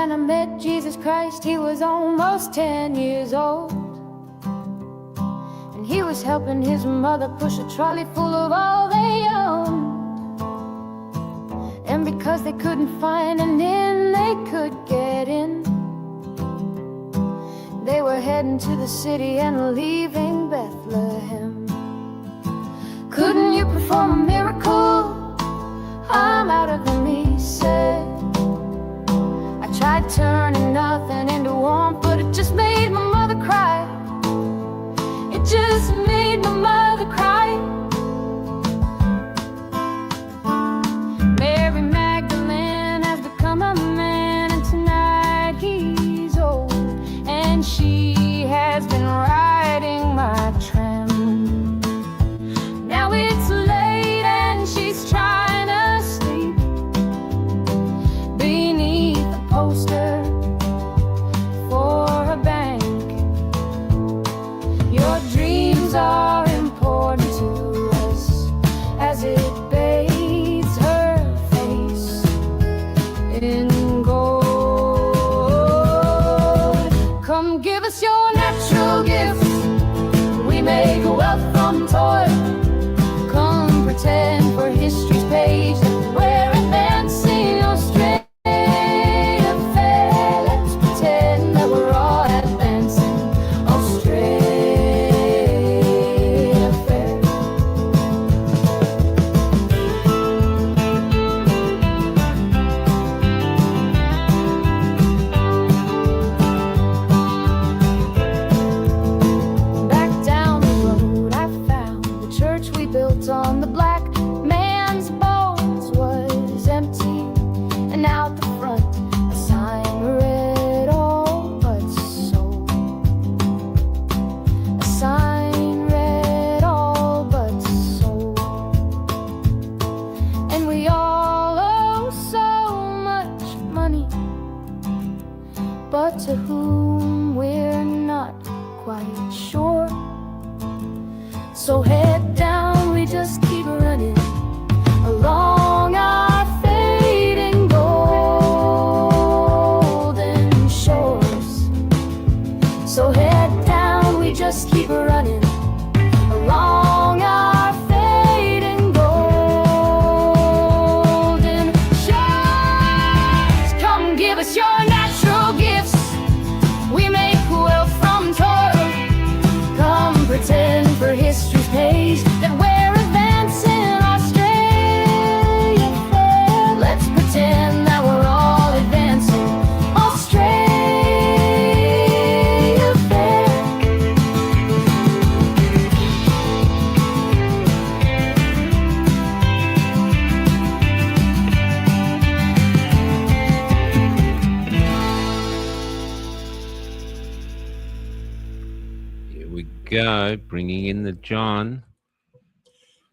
when I met Jesus Christ. He was almost 10 years old, and he was helping his mother push a trolley full of all they owned. And because they couldn't find an inn they could get in, they were heading to the city and leaving Bethlehem. Couldn't you perform a miracle? I'm out of them, he said. I tried turning nothing into warmth, but it just made my mother cry. It just made my mother cry. Mary Magdalene has become a man, and tonight he's old, and she has been riding my tram. Now it's late and she's trying to sleep beneath a poster for a bank. Your dreams are important to us as it bathes her face in gold. Come give us your natural gifts. We make wealth from toil. Come pretend for history's page that we're advancing Australia fair. Let's pretend that we're all advancing Australia fair. Back down the road I found the church we built on the black man's bones was empty, and out the front a sign read all but sold. A sign read all but sold. And we all owe so much money, but to whom we're not quite sure. So head down, we just keep running along our fading golden shores. So head down, we just keep running along our fading golden shores. Come give us your natural gifts. We make wealth from toil. Come pretend for history's page that we're advancing Australia fair. Let's pretend that we're all advancing Australia fair. Here we go, bringing in the John.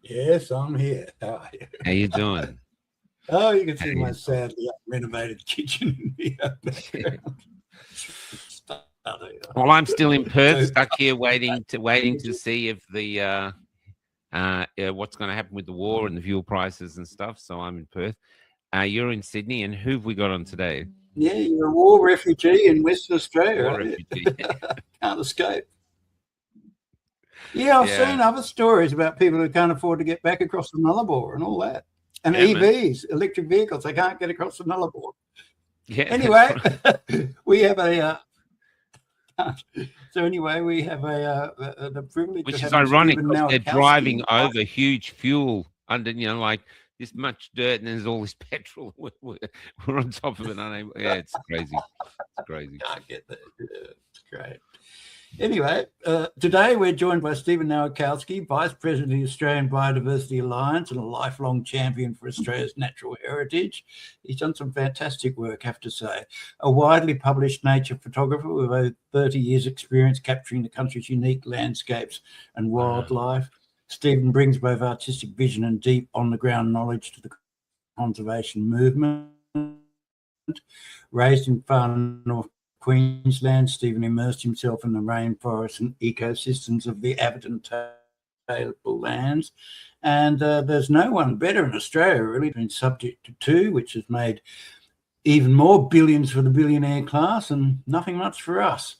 Yes, I'm here. How are you? How you doing? Oh, you can see my sadly renovated kitchen in the background. Well, I'm still in Perth, stuck here waiting to see if the what's going to happen with the war and the fuel prices and stuff. So I'm in Perth. You're in Sydney, and who've we got on today? Yeah, you're a war refugee in Western Australia. War aren't you? refugee. Can't escape. Yeah, I've seen other stories about people who can't afford to get back across the Nullarbor and all that. And EVs, electric vehicles, they can't get across the Nullarbor. Yeah. Anyway, we have a the privilege, which of is having ironic Steven because they're Nowakowski. driving over huge fuel under, like this much dirt, and there's all this petrol. We're on top of it. Unable. Yeah, it's crazy. It's crazy. Can't get that. Yeah, it's great. Anyway, today we're joined by Steven Nowakowski, Vice President of the Australian Biodiversity Alliance and a lifelong champion for Australia's natural heritage. He's done some fantastic work, I have to say. A widely published nature photographer with over 30 years' experience capturing the country's unique landscapes and wildlife. Steven brings both artistic vision and deep on-the-ground knowledge to the conservation movement. Raised in far north Queensland, Steven immersed himself in the rainforests and ecosystems of the Atherton Tablelands. And there's no one better in Australia, really, been subject to two, which has made even more billions for the billionaire class and nothing much for us.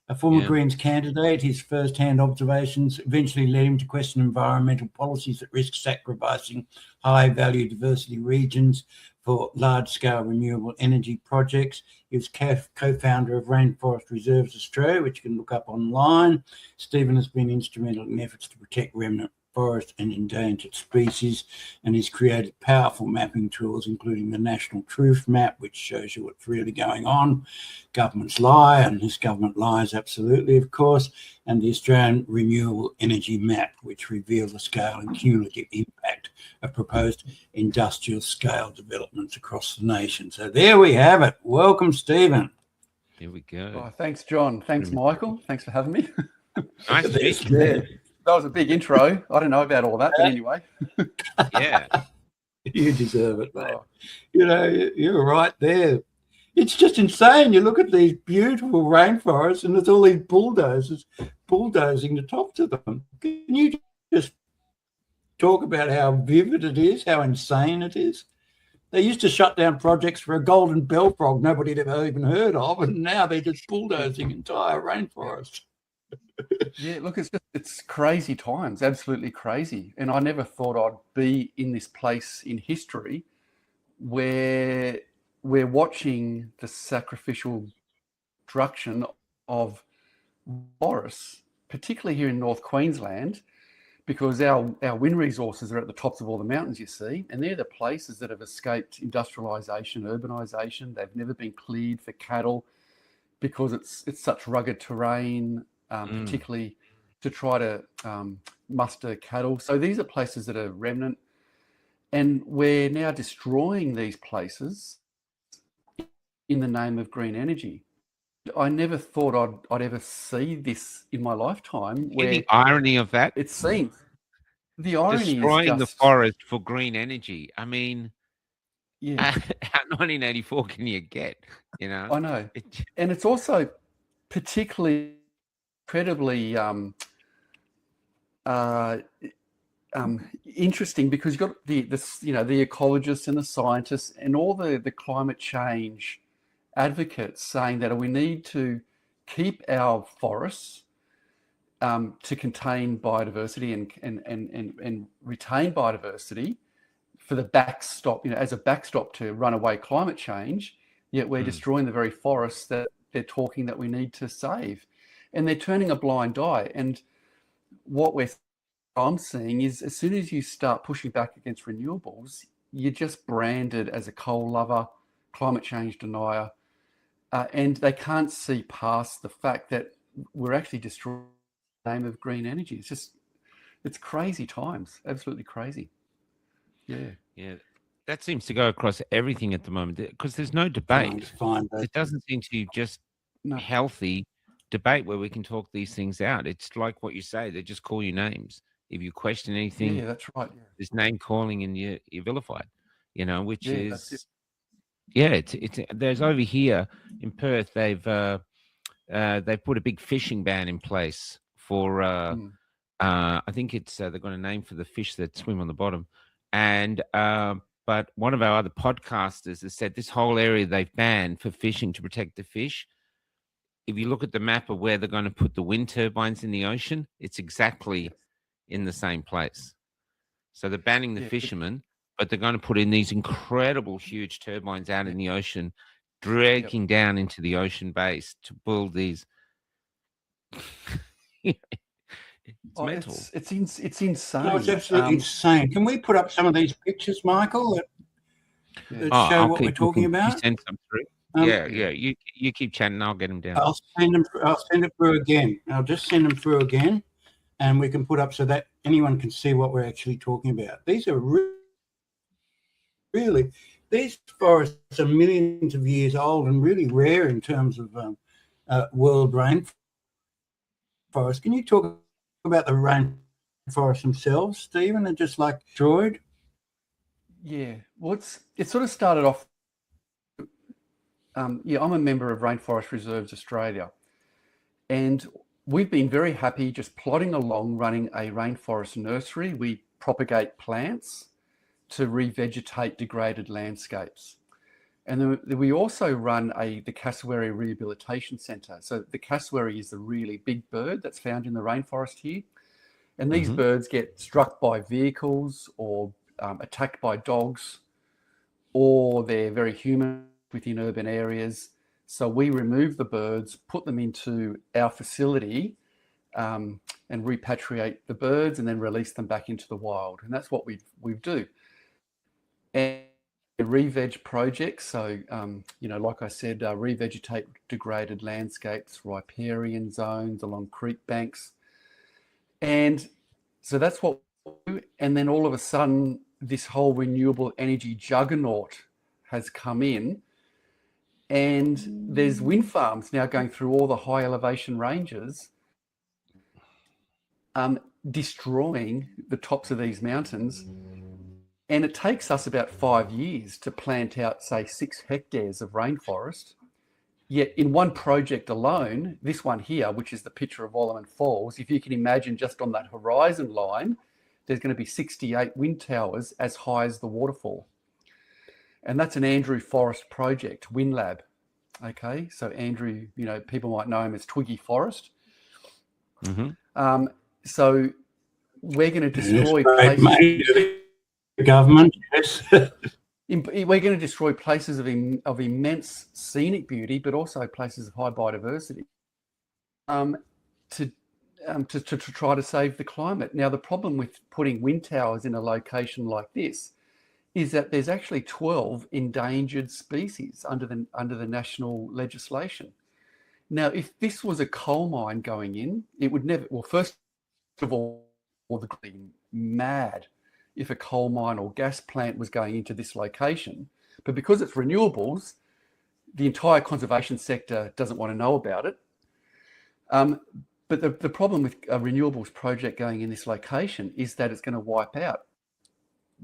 A former Greens candidate, his first-hand observations eventually led him to question environmental policies that risk sacrificing high-value diversity regions for large-scale renewable energy projects. He was co-founder of Rainforest Reserves Australia, which you can look up online. Steven has been instrumental in efforts to protect remnant forest and endangered species, and he's created powerful mapping tools, including the National Truth Map, which shows you what's really going on. Governments lie, and this government lies absolutely, of course, and the Australian Renewable Energy Map, which reveals the scale and cumulative impact of proposed industrial scale developments across the nation. So there we have it. Welcome, Steven. Here we go. Oh, thanks, John. Thanks, Michael. Thanks for having me. Nice to meet you. Yeah. That was a big intro. I don't know about all that, but anyway. Yeah. You deserve it, mate. You know, you're right there. It's just insane. You look at these beautiful rainforests and there's all these bulldozers bulldozing the tops of them. Can you just talk about how vivid it is, how insane it is? They used to shut down projects for a golden bell frog nobody had ever even heard of, and now they're just bulldozing entire rainforests. Yeah, look, it's crazy times, absolutely crazy. And I never thought I'd be in this place in history where we're watching the sacrificial destruction of forests, particularly here in North Queensland, because our wind resources are at the tops of all the mountains, you see, and they're the places that have escaped industrialisation, urbanisation. They've never been cleared for cattle because it's such rugged terrain, particularly to try to muster cattle. So these are places that are remnant, and we're now destroying these places in the name of green energy. I never thought I'd ever see this in my lifetime. Where the irony of that? It seems the irony destroying is the forest for green energy. I mean, yeah, how 1984 can you get? You know, I know, and it's also particularly incredibly interesting because you've got the ecologists and the scientists and all the climate change advocates saying that we need to keep our forests to contain biodiversity and retain biodiversity for the backstop, as a backstop to runaway climate change. Yet we're destroying the very forests that they're talking that we need to save, and they're turning a blind eye. And what I'm seeing is, as soon as you start pushing back against renewables, you're just branded as a coal lover, climate change denier. And they can't see past the fact that we're actually destroying the name of green energy. It's crazy times, absolutely crazy. Yeah. That seems to go across everything at the moment because there's no debate. It doesn't seem to be just healthy debate where we can talk these things out. It's like what you say; they just call you names. If you question anything, yeah, that's right. There's name calling and you're vilified. Which is. Yeah, it's there's over here in Perth. They've put a big fishing ban in place for I think it's they've got a name for the fish that swim on the bottom, and but one of our other podcasters has said this whole area they've banned for fishing to protect the fish. If you look at the map of where they're going to put the wind turbines in the ocean, it's exactly in the same place. So they're banning the fishermen. But they're going to put in these incredible, huge turbines out in the ocean, dragging down into the ocean base to build these. It's mental. It's insane. No, it's absolutely insane. Can we put up some of these pictures, Michael, that show what we're talking about? You send some through. Yeah. You keep chatting. I'll get them down. I'll send it through again. I'll just send them through again, and we can put up so that anyone can see what we're actually talking about. These are really, these forests are millions of years old and really rare in terms of world rainforest. Can you talk about the rainforests themselves, Steven? They're just like destroyed? Yeah, well, it sort of started off. I'm a member of Rainforest Reserves Australia, and we've been very happy just plodding along, running a rainforest nursery. We propagate plants to revegetate degraded landscapes. And then we also run the cassowary rehabilitation centre. So the cassowary is the really big bird that's found in the rainforest here. And these birds get struck by vehicles or attacked by dogs, or they're very human within urban areas. So we remove the birds, put them into our facility, and repatriate the birds and then release them back into the wild. And that's what we do. And re-veg projects, so like I said, revegetate degraded landscapes, riparian zones along creek banks. And so that's what we do. And then all of a sudden, this whole renewable energy juggernaut has come in, and there's wind farms now going through all the high elevation ranges, destroying the tops of these mountains. And it takes us about 5 years to plant out, say, 6 hectares of rainforest. Yet in one project alone, this one here, which is the picture of Wollerman Falls, if you can imagine just on that horizon line, there's going to be 68 wind towers as high as the waterfall. And that's an Andrew Forrest project, Wind Lab. Okay, so Andrew, people might know him as Twiggy Forrest. So we're going to destroy places. Government, yes. We're going to destroy places of immense scenic beauty, but also places of high biodiversity, to try to save the climate. Now, the problem with putting wind towers in a location like this is that there's actually 12 endangered species under the national legislation. Now, if this was a coal mine going in, it would never. Well, first of all, the mad if a coal mine or gas plant was going into this location. But because it's renewables, the entire conservation sector doesn't want to know about it. But the problem with a renewables project going in this location is that it's going to wipe out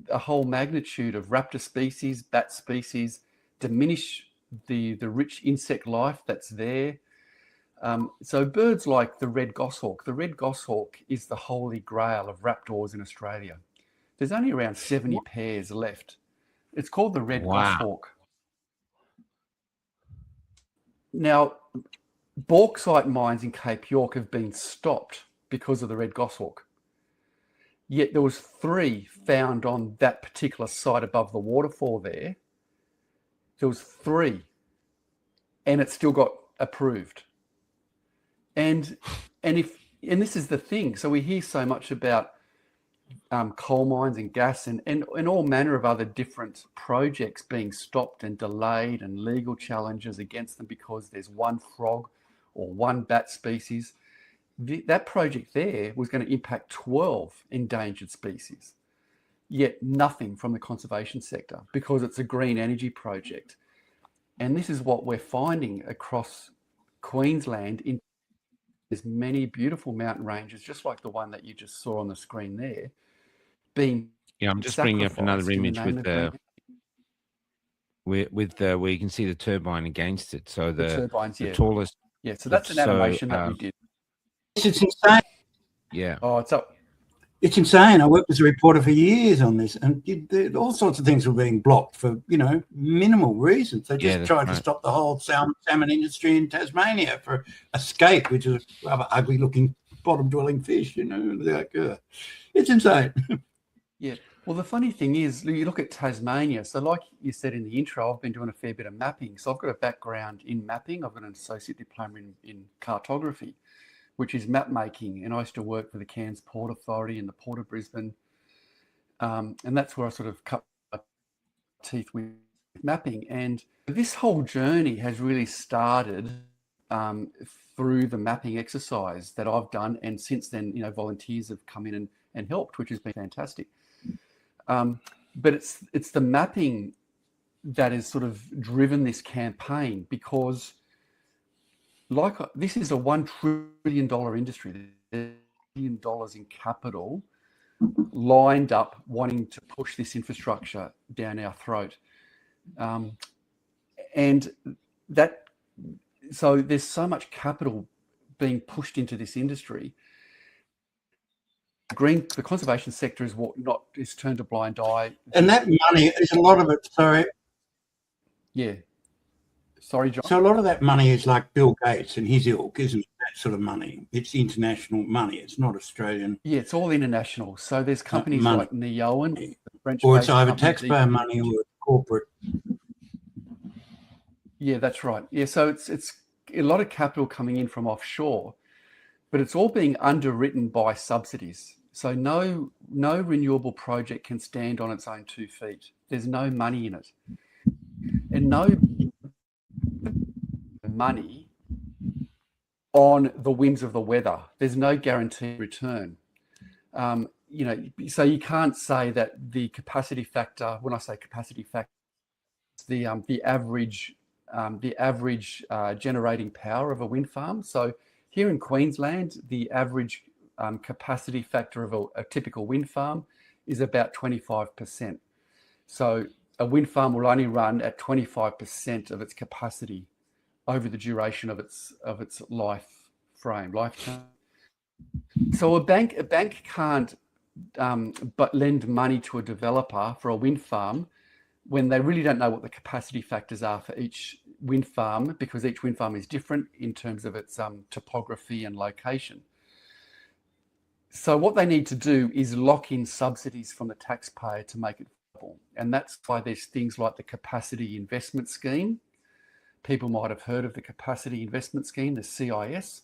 a whole magnitude of raptor species, bat species, diminish the rich insect life that's there. So birds like the red goshawk. The red goshawk is the holy grail of raptors in Australia. There's only around 70 pairs left. It's called the red goshawk. Now, bauxite mines in Cape York have been stopped because of the red goshawk. Yet there was 3 found on that particular site above the waterfall there. There was 3, and it still got approved. And this is the thing. So we hear so much about coal mines and gas and all manner of other different projects being stopped and delayed, and legal challenges against them because there's one frog or one bat species. That project there was going to impact 12 endangered species, yet nothing from the conservation sector because it's a green energy project. And this is what we're finding across Queensland. There's many beautiful mountain ranges, just like the one that you just saw on the screen there, being I'm just bringing up another image where you can see the turbine against it. So the turbines, the tallest. Yeah, so that's an animation that we did. It's insane. Yeah. Oh, It's insane. I worked as a reporter for years on this, and all sorts of things were being blocked for, minimal reasons. They just tried to stop the whole salmon industry in Tasmania for a skate, which is a rather ugly-looking bottom-dwelling fish. It's insane. Yeah. Well, the funny thing is, you look at Tasmania. So like you said in the intro, I've been doing a fair bit of mapping. So I've got a background in mapping. I've got an associate diploma in cartography, which is map making. And I used to work for the Cairns Port Authority and the Port of Brisbane. And that's where I sort of cut my teeth with mapping. And this whole journey has really started through the mapping exercise that I've done. And since then, volunteers have come in and helped, which has been fantastic. But it's the mapping that has sort of driven this campaign, because this is a $1 trillion industry, $1 billion in capital lined up wanting to push this infrastructure down our throat. So there's so much capital being pushed into this industry. The conservation sector is turned a blind eye. And that money is a lot of it. Sorry. Yeah. Sorry, John. So a lot of that money is like Bill Gates and his ilk, isn't it? That sort of money. It's international money. It's not Australian. Yeah, it's all international. So there's companies money. like Neoen, French, or it's either taxpayer money or corporate. Yeah, that's right. Yeah, so it's a lot of capital coming in from offshore, but it's all being underwritten by subsidies. So no renewable project can stand on its own 2 feet. There's no money in it, and no money on the whims of the weather. There's no guaranteed return. So you can't say that the capacity factor. When I say capacity factor, it's the average generating power of a wind farm. So here in Queensland, the average capacity factor of a typical wind farm is about 25%. So a wind farm will only run at 25% of its capacity over the duration of its lifetime. So a bank can't but lend money to a developer for a wind farm when they really don't know what the capacity factors are for each wind farm, because each wind farm is different in terms of its topography and location. So what they need to do is lock in subsidies from the taxpayer to make it viable. And that's why there's things like the Capacity Investment Scheme. People might have heard of the Capacity Investment Scheme, the CIS,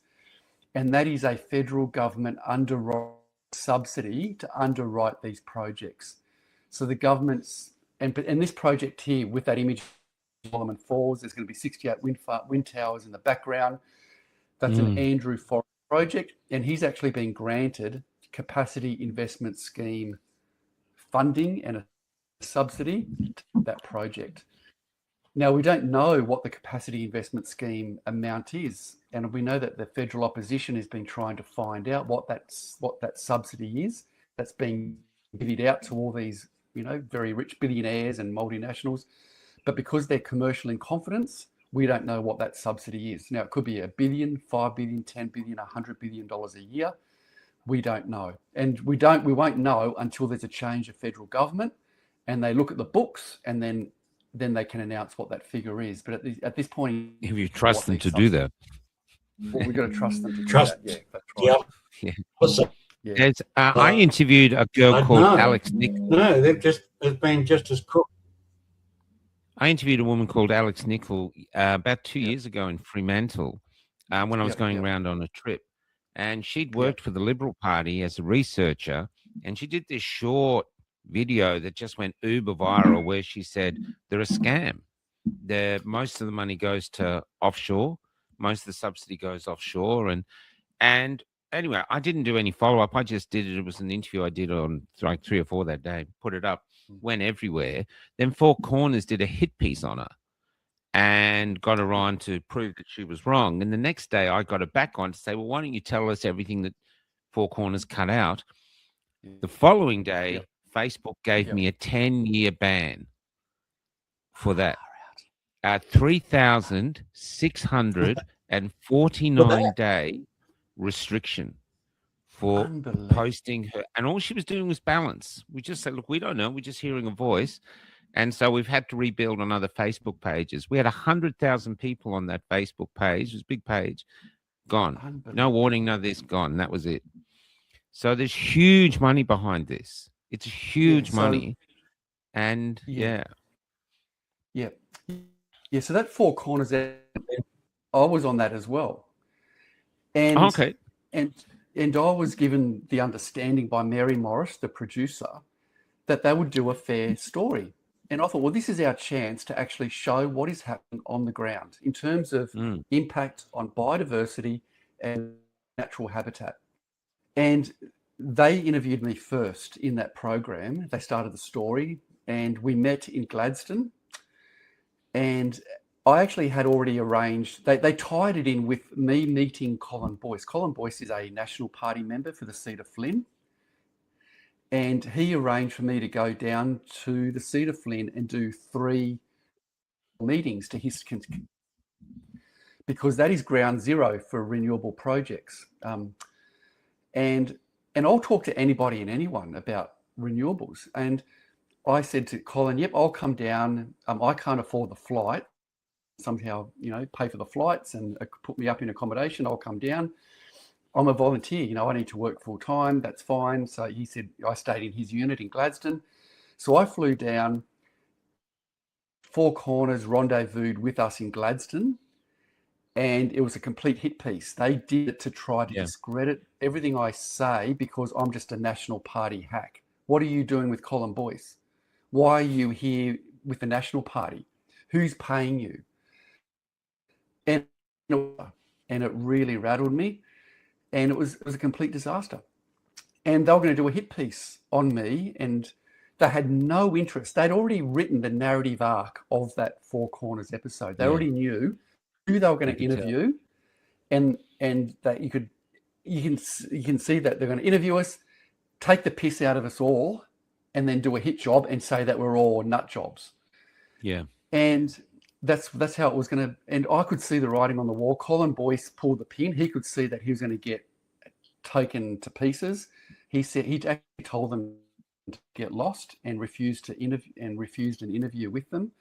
and that is a federal government underwrite subsidy to underwrite these projects. So the government's, and this project here with that image of Solomon Falls, there's going to be 68 wind towers in the background. That's an Andrew Forrest project, and he's actually been granted Capacity Investment Scheme funding and a subsidy to that project. Now, we don't know what the Capacity Investment Scheme amount is, and we know that the federal opposition has been trying to find out what that subsidy is that's being divvied out to all these, very rich billionaires and multinationals. But because they're commercial in confidence, we don't know what that subsidy is. Now, it could be $1 billion, $5 billion, $10 billion, $100 billion a year. We don't know, and we won't know until there's a change of federal government, and they look at the books, and then they can announce what that figure is. But at this point, if you trust them to do that, well, we've got to trust them to do that. Yeah, that's right. Yeah. I interviewed a girl called Alex Nicol. No, it's been just as cool. I interviewed a woman called Alex Nicol about 2 years ago in Fremantle when I was going around on a trip. And she'd worked for the Liberal Party as a researcher, and she did this short video that just went uber viral where she said they're a scam. Most of the money goes to offshore. Most of the subsidy goes offshore. And anyway, I didn't do any follow-up. I just did it. It was an interview I did on like 3 or 4 that day, put it up, went everywhere. Then Four Corners did a hit piece on her and got her on to prove that she was wrong. And the next day I got her back on to say, well, why don't you tell us everything that Four Corners cut out? The following day, Facebook gave me a 10-year ban for that. 3,649-day restriction for posting her. And all she was doing was balance. We just said, look, we don't know. We're just hearing a voice. And so we've had to rebuild on other Facebook pages. We had 100,000 people on that Facebook page. It was a big page. Gone. No warning, no this, gone. That was it. So there's huge money behind this. It's huge money. And so that Four Corners, I was on that as well. And and I was given the understanding by Mary Morris, the producer, that they would do a fair story. And I thought, well, this is our chance to actually show what is happening on the ground in terms of impact on biodiversity and natural habitat. And they interviewed me first in that program. They started the story, and we met in Gladstone. And I actually had already arranged, they tied it in with me meeting Colin Boyce. Colin Boyce is a National Party member for the seat of Flynn. And he arranged for me to go down to the seat of Flynn and do 3 meetings to his, because that is ground zero for renewable projects. And I'll talk to anybody and anyone about renewables. And I said to Colin, yep, I'll come down. I can't afford the flight. Somehow, pay for the flights and put me up in accommodation. I'll come down. I'm a volunteer, I need to work full time. That's fine. So he said I stayed in his unit in Gladstone. So I flew down. Four Corners rendezvoused with us in Gladstone, and it was a complete hit piece. They did it to try to discredit everything I say because I'm just a National Party hack. What are you doing with Colin Boyce? Why are you here with the National Party? Who's paying you? And it really rattled me, and it was a complete disaster. And they were going to do a hit piece on me, and they had no interest. They'd already written the narrative arc of that Four Corners episode. They already knew who they were going to interview, and that you can see that they're going to interview us, take the piss out of us all, and then do a hit job and say that we're all nut jobs. Yeah, and that's how it was going to. And I could see the writing on the wall. Colin Boyce pulled the pin. He could see that he was going to get taken to pieces. He said he actually told them to get lost and refused an interview with them.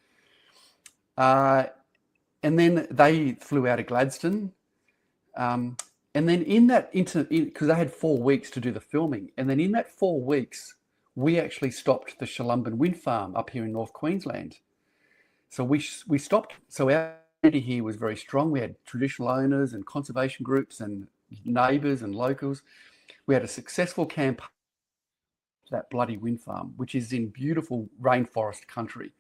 And then they flew out of Gladstone. And then in that because they had 4 weeks to do the filming, and then in that 4 weeks, we actually stopped the Sholumbin wind farm up here in North Queensland. So we stopped. So our community here was very strong. We had traditional owners and conservation groups and neighbours and locals. We had a successful campaign for that bloody wind farm, which is in beautiful rainforest country.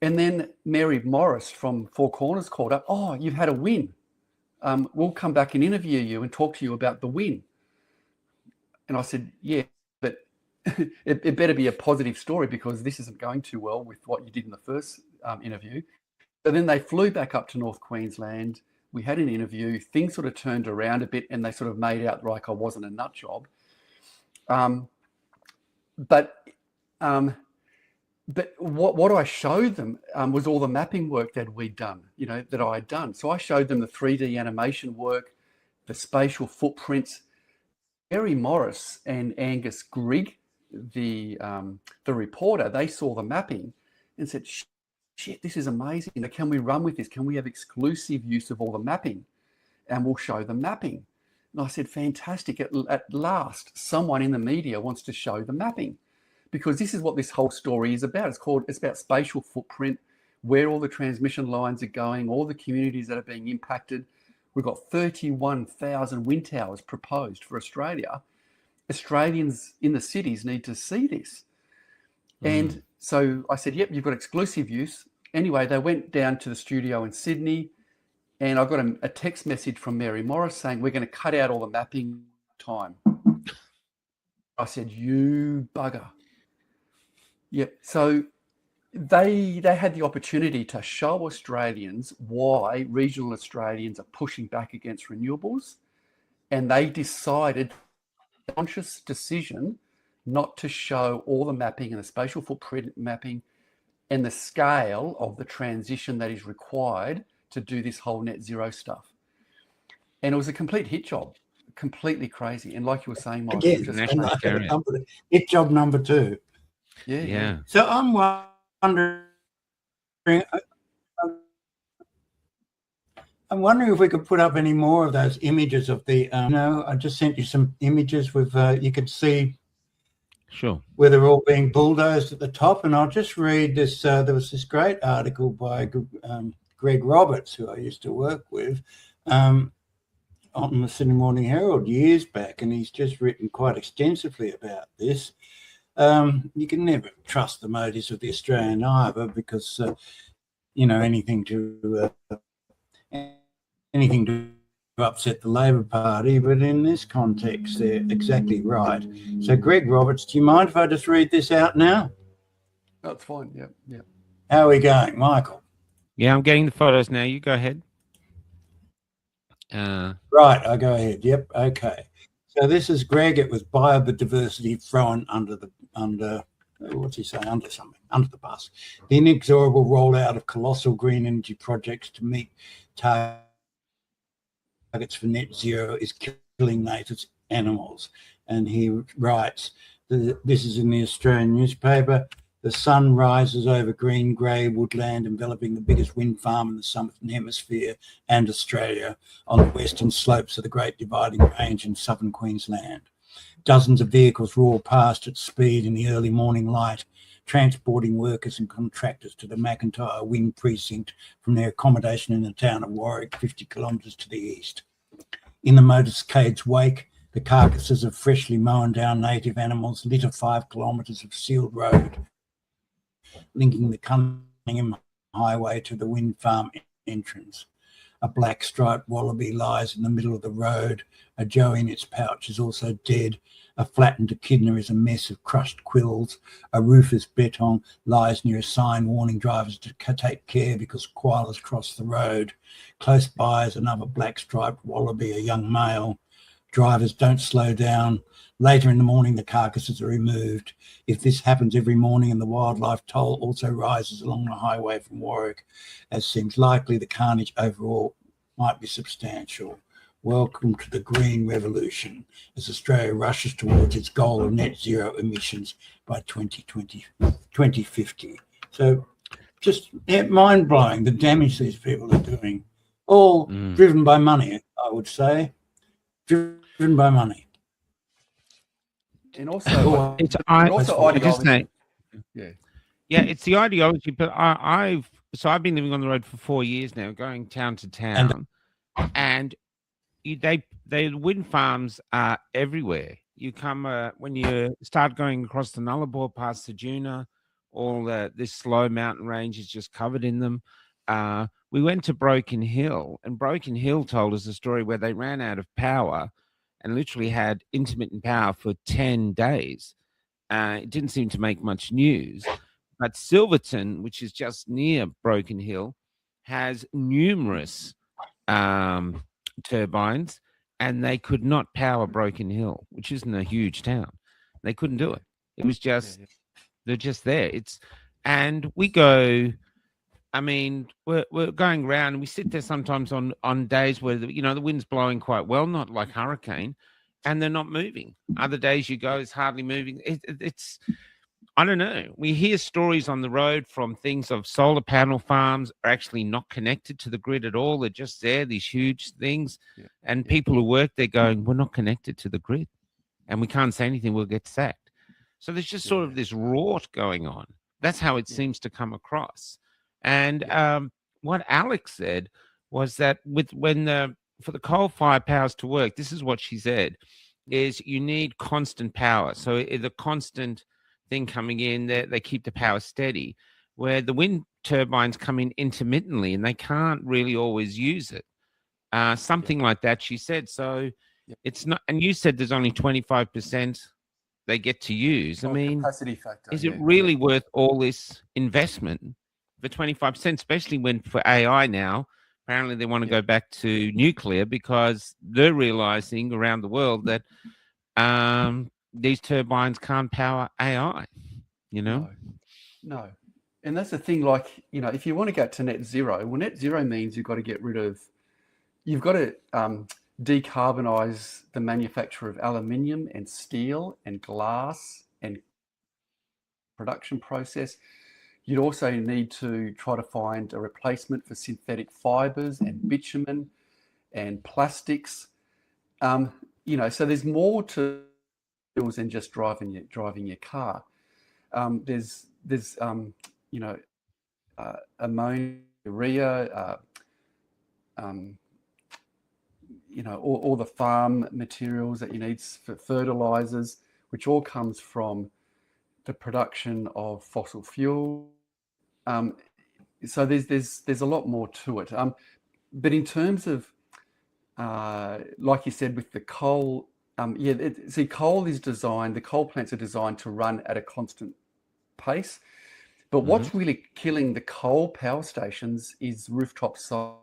And then Mary Morris from Four Corners called up. Oh, you've had a win. We'll come back and interview you and talk to you about the win. And I said, yeah, but it better be a positive story because this isn't going too well with what you did in the first interview. So then they flew back up to North Queensland. We had an interview. Things sort of turned around a bit, and they sort of made out like I wasn't a nut job. But what I showed them was all the mapping work that we'd done, that I had done. So I showed them the 3D animation work, the spatial footprints. Mary Morris and Angus Grigg, the reporter, they saw the mapping and said, shit, this is amazing. Can we run with this? Can we have exclusive use of all the mapping? And we'll show the mapping. And I said, fantastic. At last, someone in the media wants to show the mapping, because this is what this whole story is about. It's about spatial footprint, where all the transmission lines are going, all the communities that are being impacted. We've got 31,000 wind towers proposed for Australia. Australians in the cities need to see this. And so I said, yep, you've got exclusive use. Anyway, they went down to the studio in Sydney, and I got a text message from Mary Morris saying, we're going to cut out all the mapping time. I said, you bugger. Yep. So they had the opportunity to show Australians why regional Australians are pushing back against renewables, and they decided, conscious decision, not to show all the mapping and the spatial footprint mapping and the scale of the transition that is required to do this whole net zero stuff. And it was a complete hit job, completely crazy. And like you were saying, Michael, again, hit job number 2. Yeah. So I'm wondering if we could put up any more of those images of the, I just sent you some images with, you could see where they're all being bulldozed at the top. And I'll just read this. There was this great article by Greg Roberts, who I used to work with, on the Sydney Morning Herald years back. And he's just written quite extensively about this. You can never trust the motives of the Australian either, because, anything to upset the Labor Party, but in this context, they're exactly right. So, Greg Roberts, do you mind if I just read this out now? That's fine. Yeah. How are we going, Michael? Yeah, I'm getting the photos now. You go ahead. Right, I go ahead. Yep. Okay. So this is Greg. It was biodiversity thrown under the bus. The inexorable rollout of colossal green energy projects to meet targets for net zero is killing native animals. And he writes, this is in the Australian newspaper, The sun rises over green grey woodland, enveloping the biggest wind farm in the Southern Hemisphere and Australia on the western slopes of the Great Dividing Range in southern Queensland. Dozens of vehicles roar past at speed in the early morning light, transporting workers and contractors to the McIntyre Wind Precinct from their accommodation in the town of Warwick, 50 kilometres to the east. In the motorcade's wake, the carcasses of freshly mown down native animals litter 5 kilometres of sealed road, linking the Cunningham Highway to the wind farm entrance. A black striped wallaby lies in the middle of the road. A joey in its pouch is also dead. A flattened echidna is a mess of crushed quills. A rufous bettong lies near a sign warning drivers to take care because koalas cross the road. Close by is another black striped wallaby, a young male. Drivers don't slow down. Later in the morning, the carcasses are removed. If this happens every morning and the wildlife toll also rises along the highway from Warwick, as seems likely, the carnage overall might be substantial. Welcome to the green revolution as Australia rushes towards its goal of net zero emissions by 2050. So just mind-blowing the damage these people are doing, all driven by money, I would say. Driven by money. And also, it's ideology. Yeah, it's the ideology. But I've been living on the road for 4 years now, going town to town, and the wind farms are everywhere. You come when you start going across the Nullarbor past the Juna, all this slow mountain range is just covered in them. We went to Broken Hill, and Broken Hill told us a story where they ran out of power and literally had intermittent power for 10 days. It didn't seem to make much news. But Silverton, which is just near Broken Hill, has numerous turbines, and they could not power Broken Hill, which isn't a huge town. They couldn't do it. It was just, they're just there. And we go, I mean, we're going around and we sit there sometimes on days where, the wind's blowing quite well, not like hurricane, and they're not moving. Other days you go, it's hardly moving. It's I don't know. We hear stories on the road from things of solar panel farms are actually not connected to the grid at all. They're just there, these huge things. And people who work there going, we're not connected to the grid and we can't say anything, we'll get sacked. So there's just sort of this rort going on. That's how it seems to come across. And what Alex said was that for the coal-fired powers to work, this is what she said, is you need constant power. So the constant thing coming in, they keep the power steady, where the wind turbines come in intermittently and they can't really always use it. Something like that, she said. So it's not, and you said there's only 25% they get to use. I mean, capacity factor, is it really worth all this investment for 25%, especially when for AI now, apparently they want to go back to nuclear because they're realizing around the world that these turbines can't power AI, No. And that's the thing, like, if you want to get to net zero, well, net zero means you've got to decarbonize the manufacture of aluminium and steel and glass and production process. You'd also need to try to find a replacement for synthetic fibers and bitumen and plastics. So there's more to than just driving your car. There's ammonia, urea, all the farm materials that you need for fertilizers, which all comes from the production of fossil fuel. So there's a lot more to it. But in terms of, like you said, with the coal, the coal plants are designed to run at a constant pace. But what's really killing the coal power stations is rooftop solar.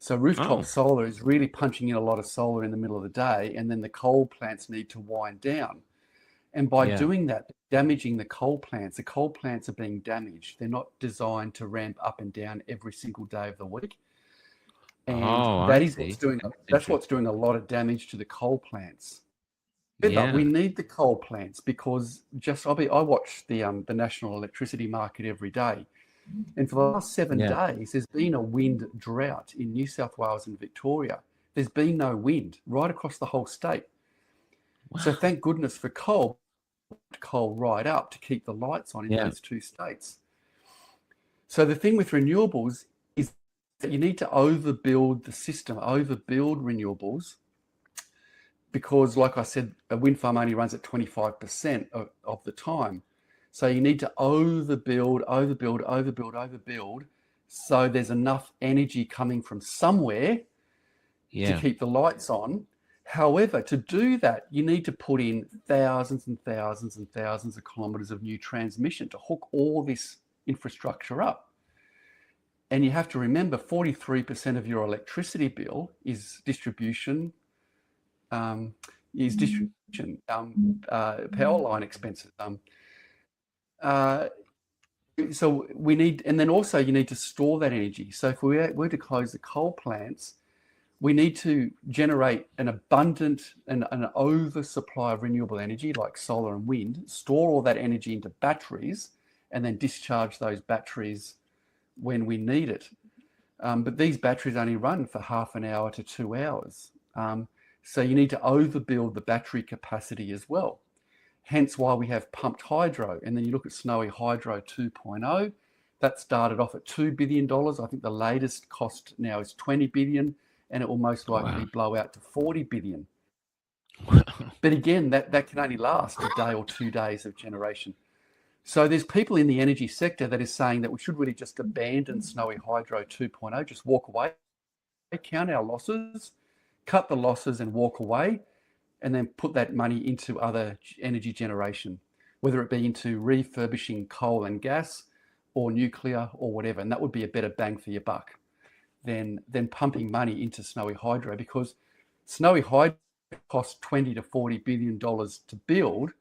So rooftop solar is really punching in a lot of solar in the middle of the day, and then the coal plants need to wind down. And by doing that, damaging the coal plants are being damaged. They're not designed to ramp up and down every single day of the week. And that's what's doing a lot of damage to the coal plants. Yeah. We need the coal plants because I watch the national electricity market every day, and for the last 7 days, there's been a wind drought in New South Wales and Victoria. There's been no wind right across the whole state. Wow. So thank goodness for coal right up to keep the lights on in those two states. So the thing with renewables is that you need to overbuild the system, overbuild renewables, because like I said, a wind farm only runs at 25% of the time. So you need to overbuild, so there's enough energy coming from somewhere to keep the lights on. However, to do that, you need to put in thousands and thousands and thousands of kilometres of new transmission to hook all this infrastructure up. And you have to remember 43% of your electricity bill is distribution, power line expenses. So we need, and then also you need to store that energy. So if we were to close the coal plants, we need to generate an abundant and an oversupply of renewable energy like solar and wind, store all that energy into batteries, and then discharge those batteries when we need it. But these batteries only run for half an hour to 2 hours. So you need to overbuild the battery capacity as well. Hence why we have pumped hydro. And then you look at Snowy Hydro 2.0, that started off at $2 billion. I think the latest cost now is 20 billion, and it will most likely blow out to 40 billion. But again, that can only last a day or 2 days of generation. So there's people in the energy sector that is saying that we should really just abandon Snowy Hydro 2.0, just walk away, count our losses, cut the losses and walk away, and then put that money into other energy generation, whether it be into refurbishing coal and gas or nuclear or whatever. And that would be a better bang for your buck than pumping money into Snowy Hydro, because Snowy Hydro costs $20 to $40 billion to build.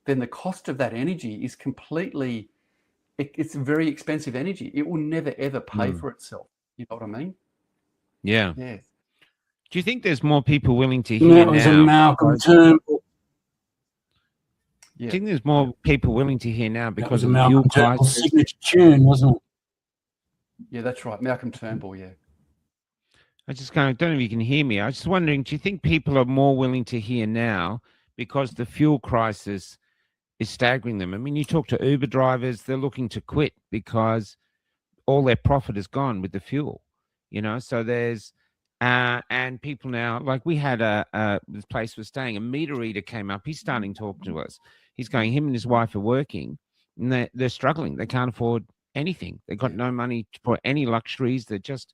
Then the cost of that energy is completely, it's very expensive energy. It will never, ever pay for itself. You know what I mean? Yeah. Yeah. Do you think there's more people willing to hear That was now? a Malcolm Turnbull. Do you think there's more people willing to hear now because of the fuel Malcolm Turnbull's prices? signature tune, wasn't it? Yeah, that's right. Malcolm Turnbull, yeah. I don't know if you can hear me. I was just wondering, do you think people are more willing to hear now because the fuel crisis is staggering them? I mean, you talk to Uber drivers, they're looking to quit because all their profit is gone with the fuel, you know? So there's, and people now, like we had this place we're staying, a meter reader came up, he's starting to talk to us. He's going, him and his wife are working and they're struggling. They can't afford anything. They've got no money for any luxuries. They're just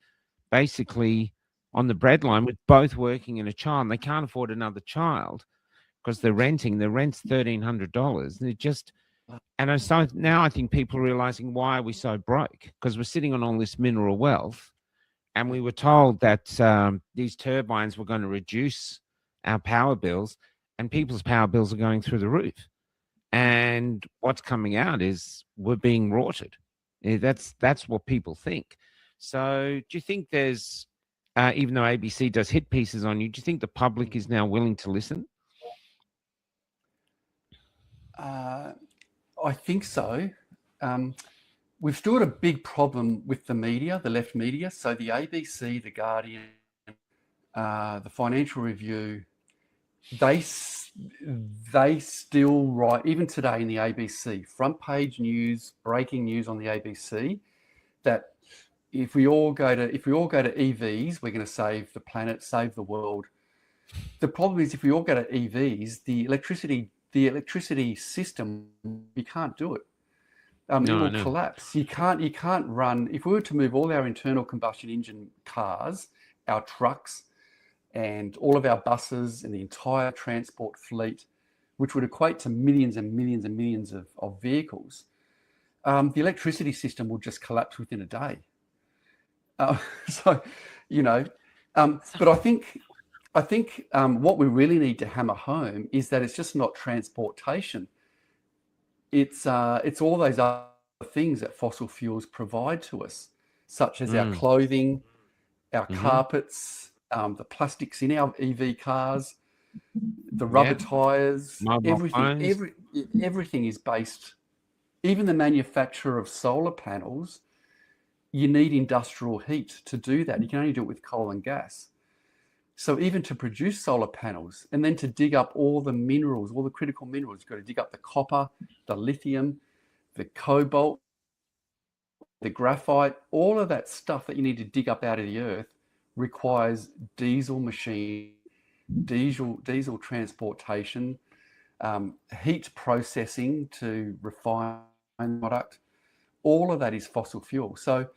basically on the breadline with both working and a child. They can't afford another child because they're renting. The rent's $1,300. And it just, and so now I think people are realizing, why are we so broke? Because we're sitting on all this mineral wealth, and we were told that these turbines were going to reduce our power bills, and people's power bills are going through the roof. And what's coming out is we're being rorted. That's what people think. So do you think there's, even though ABC does hit pieces on you, do you think the public is now willing to listen? I think so. We've still got a big problem with the media, the left media. So the ABC, the Guardian, the Financial Review, they still write, even today in the ABC, front page news, breaking news on the ABC, that if we all go to EVs, we're going to save the planet, save the world. The problem is, if we all go to EVs, the electricity system, you can't do it. It will collapse. You can't run. If we were to move all our internal combustion engine cars, our trucks, and all of our buses and the entire transport fleet, which would equate to millions and millions and millions of vehicles, the electricity system will just collapse within a day. But I think what we really need to hammer home is that it's just not transportation. It's all those other things that fossil fuels provide to us, such as our clothing, our carpets, the plastics in our EV cars. the rubber tires, Mobile phones. everything is based. Even the manufacture of solar panels, you need industrial heat to do that. You can only do it with coal and gas. So even to produce solar panels and then to dig up all the minerals, all the critical minerals, you've got to dig up the copper, the lithium, the cobalt, the graphite, all of that stuff that you need to dig up out of the earth requires diesel machine, diesel transportation, heat processing to refine the product. All of that is fossil fuel. So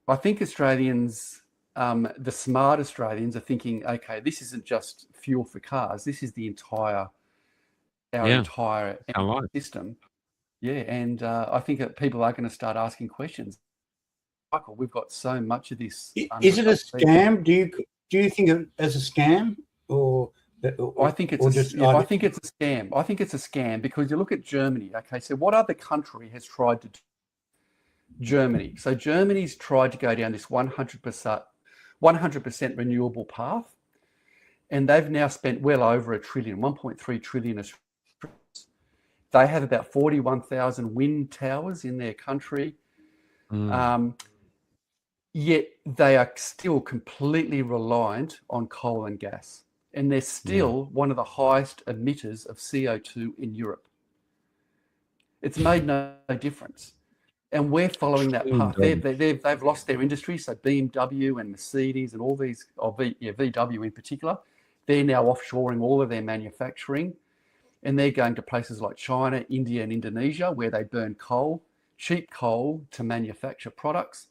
I think Australians, the smart Australians, are thinking, okay, this isn't just fuel for cars. This is the entire entire system. Yeah, and I think that people are going to start asking questions. Michael, we've got so much of this. Is it a scam? Do you think it as a scam, or I think it's I think it's a scam. I think it's a scam because you look at Germany. Okay, so what other country has tried to do? Germany. So Germany's tried to go down this 100% renewable path, and they've now spent well over $1 trillion, 1.3 trillion. They have about 41,000 wind towers in their country. Yet they are still completely reliant on coal and gas. And they're still one of the highest emitters of CO2 in Europe. It's made no difference. And we're following that path. They've lost their industry. So BMW and Mercedes and all these, VW in particular, they're now offshoring all of their manufacturing. And they're going to places like China, India, and Indonesia, where they burn coal, cheap coal, to manufacture products.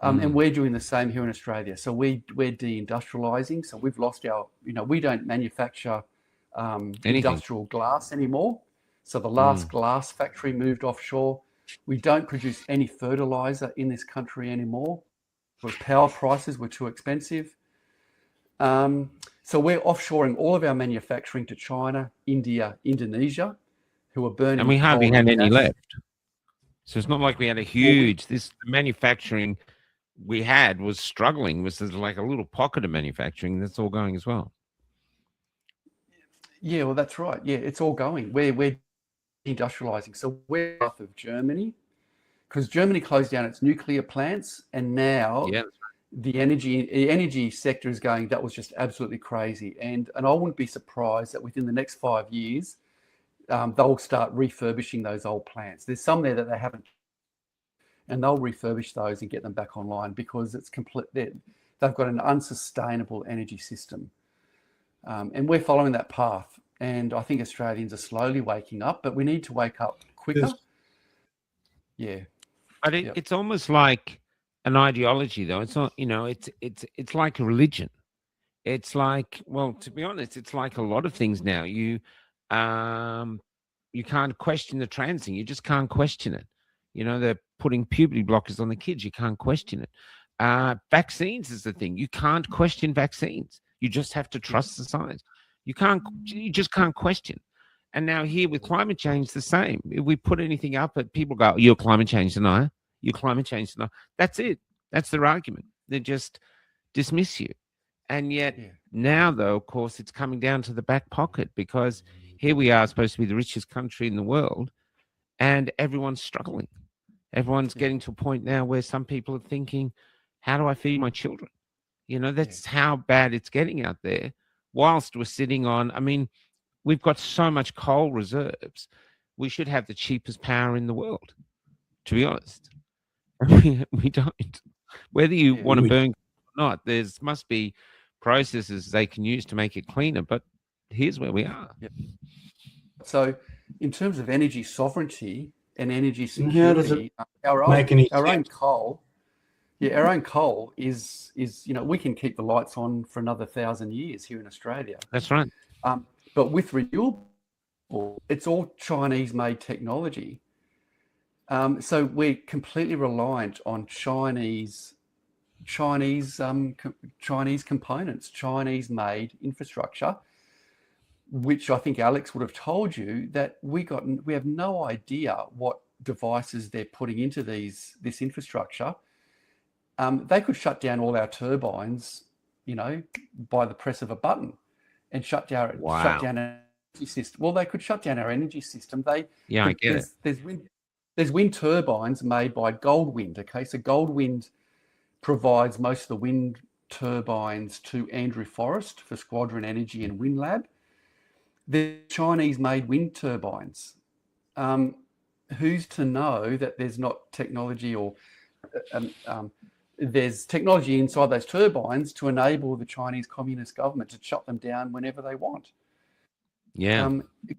And we're doing the same here in Australia. So we're deindustrializing. So we've lost our, we don't manufacture industrial glass anymore. So the last glass factory moved offshore. We don't produce any fertilizer in this country anymore because power prices were too expensive. So we're offshoring all of our manufacturing to China, India, Indonesia, who are burning. And we hardly had any left. So it's not like we had a huge, the manufacturing we had was struggling. Was like a little pocket of manufacturing that's all going as well. Yeah, well, that's right. Yeah, it's all going. We're industrializing. So we're south of Germany because Germany closed down its nuclear plants, and now the energy sector is going, that was just absolutely crazy. And I wouldn't be surprised that within the next 5 years, they'll start refurbishing those old plants. There's some there that they haven't, and they'll refurbish those and get them back online because it's they've got an unsustainable energy system. And we're following that path. And I think Australians are slowly waking up, but we need to wake up quicker. Yeah. But it's almost like an ideology, though. It's not, it's like a religion. It's like, well, to be honest, it's like a lot of things now. You can't question the trans thing. You just can't question it. They're putting puberty blockers on the kids. You can't question it. Vaccines is the thing. You can't question vaccines. You just have to trust the science. You just can't question. And now here with climate change, the same. If we put anything up, people go, "You're climate change denier. You're climate change denier." That's it. That's their argument. They just dismiss you. And yet now, though, of course, it's coming down to the back pocket because here we are supposed to be the richest country in the world, and everyone's struggling. Everyone's getting to a point now where some people are thinking, how do I feed my children? That's how bad it's getting out there. Whilst we're sitting on, we've got so much coal reserves. We should have the cheapest power in the world, to be honest. We don't. Whether you want to burn or not, must be processes they can use to make it cleaner. But here's where we are. Yep. So in terms of energy sovereignty and energy security, our own coal is we can keep the lights on for another 1,000 years here in Australia. That's right. But with renewable, it's all Chinese-made technology. So we're completely reliant on Chinese components, Chinese-made infrastructure, which I think Alex would have told you that we have no idea what devices they're putting into this infrastructure. They could shut down all our turbines, by the press of a button. and shut down Wow. our energy system. Well, they could shut down our energy system. I get it. There's wind turbines made by Goldwind. Okay, so Goldwind provides most of the wind turbines to Andrew Forrest for Squadron Energy and WindLab. The Chinese-made wind turbines. Who's to know that there's not technology or there's technology inside those turbines to enable the Chinese Communist government to shut them down whenever they want? Yeah.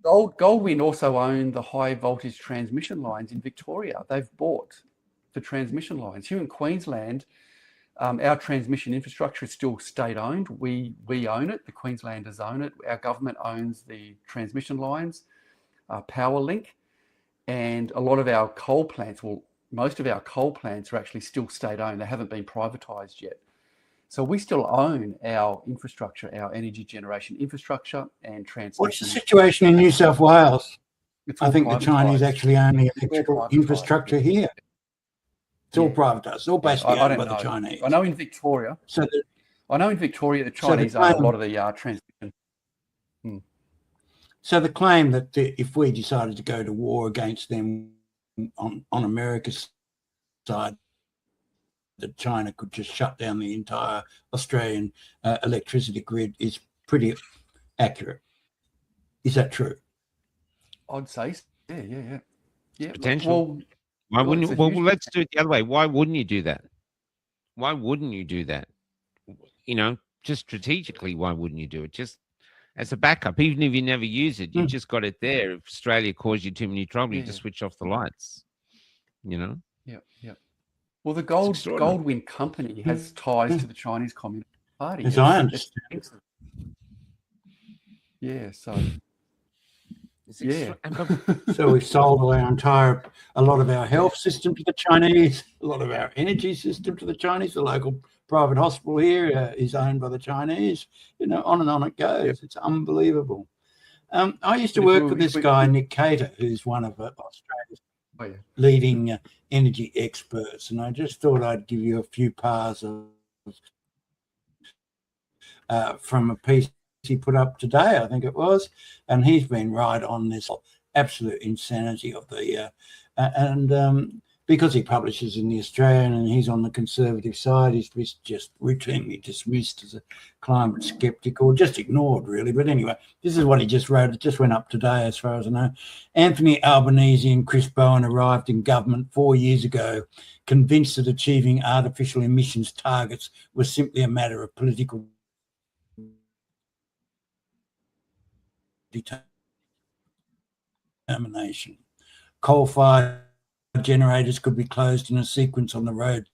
Goldwind also own the high voltage transmission lines in Victoria. They've bought the transmission lines. Here in Queensland, our transmission infrastructure is still state owned. We own it. The Queenslanders own it. Our government owns the transmission lines, Powerlink, and a lot of our coal plants, well, most of our coal plants are actually still state owned. They haven't been privatised yet. So we still own our infrastructure, our energy generation infrastructure and transmission. What's the situation in New South Wales? I think the Chinese privatised. actually own the We're electrical privatised, infrastructure here. It's all Yeah. privatised. It's all basically I owned don't by the know. Chinese. I know in Victoria. So the The So the Chinese own a claim- lot of the transmission. So the claim that if we decided to go to war against them on America's side, that China could just shut down the entire Australian electricity grid is pretty accurate. Is that true? I'd say, so. Yeah. Potential. Well, Why well, wouldn't it's you? a Well, huge let's do it the other way. Why wouldn't you do that? Why wouldn't you do that? You know, just strategically, why wouldn't you do it? Just as a backup, even if you never use it, you just got it there. If Australia caused you too many trouble, you just switch off the lights. You know? Yeah. Well, the extraordinary. Goldwind company has ties to the Chinese Communist Party. As I understand. Yeah, so It's yeah. So we've sold a lot of our health system to the Chinese, a lot of our energy system to the Chinese. The local private hospital here is owned by the Chinese. You know, on and on it goes. Yep. It's unbelievable. I used to But if work we- with this if we- guy, Nick Cater, who's one of Australia's Oh, yeah. leading energy experts, and I just thought I'd give you a few parts of from a piece he put up today, I think it was, and he's been right on this absolute insanity of the because he publishes in the Australian and he's on the conservative side, he's just routinely dismissed as a climate skeptic or just ignored, really. But anyway, this is what he just wrote. It just went up today, as far as I know. Anthony Albanese and Chris Bowen arrived in government 4 years ago, convinced that achieving artificial emissions targets was simply a matter of political determination. Coal-fired generators could be closed in a sequence on the road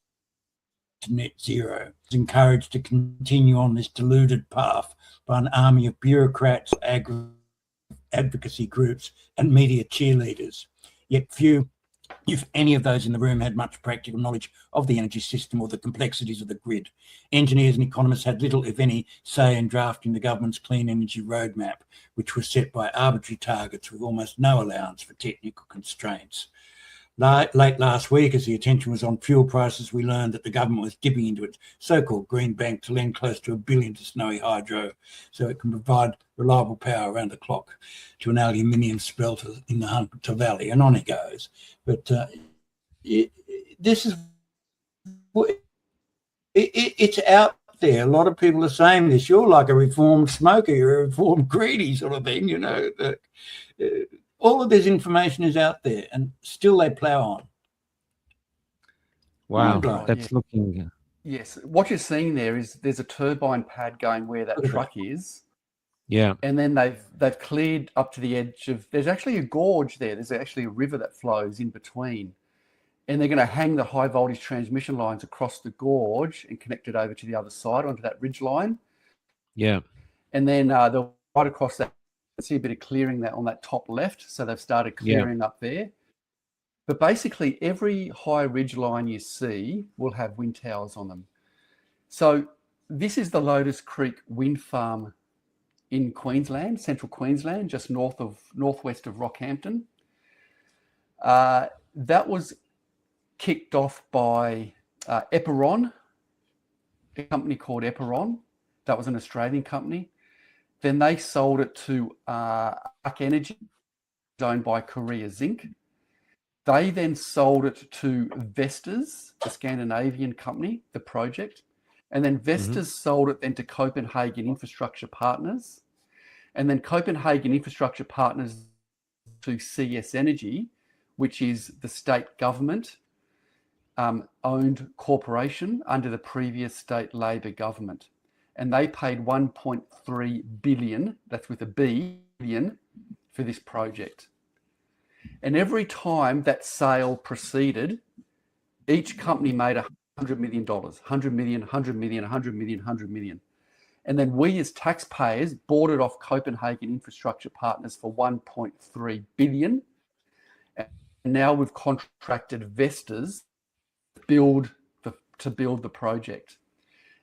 to net zero. It's encouraged to continue on this deluded path by an army of bureaucrats, advocacy groups, and media cheerleaders. Yet few, if any of those in the room, had much practical knowledge of the energy system or the complexities of the grid. Engineers and economists had little, if any, say in drafting the government's clean energy roadmap, which was set by arbitrary targets with almost no allowance for technical constraints. Late last week, as the attention was on fuel prices, we learned that the government was dipping into its so-called green bank to lend close to $1 billion to Snowy Hydro so it can provide reliable power around the clock to an aluminium smelter in the Hunter Valley, and on it goes. But this is it's out there. A lot of people are saying this. You're like a reformed smoker. You're a reformed greedy sort of thing, you know. All of this information is out there, and still they plough on. Wow, Right, that's looking. Yes, what you're seeing there is there's a turbine pad going where that truck is, Yeah. and then they've cleared up to the edge of. There's actually a gorge there. There's actually a river that flows in between, and they're going to hang the high voltage transmission lines across the gorge and connect it over to the other side onto that ridge line. Yeah. And then they'll right across that. See a bit of clearing that on that top left, so they've started clearing up there. But basically, every high ridge line you see will have wind towers on them. So this is the Lotus Creek wind farm in Queensland, central Queensland, just northwest of Rockhampton. That was kicked off by Eperon, a company called Eperon. That was an Australian company. Then they sold it to Arc Energy, owned by Korea Zinc. They then sold it to Vestas, the Scandinavian company, the project. And then Vestas sold it then to Copenhagen Infrastructure Partners. And then Copenhagen Infrastructure Partners to CS Energy, which is the state government owned corporation under the previous state Labor government. And they paid 1.3 billion, that's with a B, billion, for this project. And every time that sale proceeded, each company made $100 million, 100 million, 100 million, 100 million, 100 million. And then we as taxpayers bought it off Copenhagen Infrastructure Partners for 1.3 billion. And now we've contracted Vestas to build the project.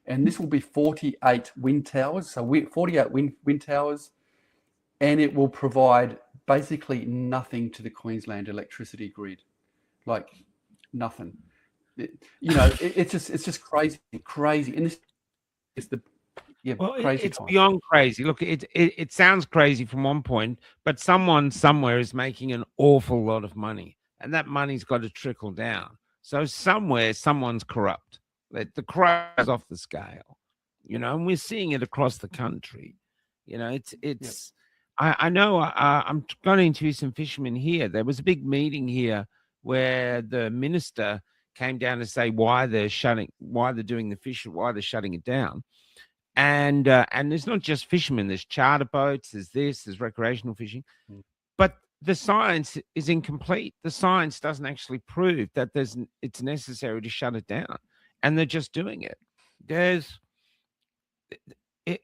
And this will be 48 wind towers. So 48 wind towers, and it will provide basically nothing to the Queensland electricity grid, like nothing. It's just crazy. And this is the crazy. It's beyond crazy. Look, it sounds crazy from one point, but someone somewhere is making an awful lot of money, and that money's got to trickle down. So somewhere, someone's corrupt. The corrupt is off the scale, and we're seeing it across the country. It's. I know. I'm going to interview some fishermen here. There was a big meeting here where the minister came down to say why they're doing the fishing, why they're shutting it down. And there's not just fishermen, there's charter boats, there's recreational fishing. But the science is incomplete. The science doesn't actually prove that it's necessary to shut it down. And they're just doing it.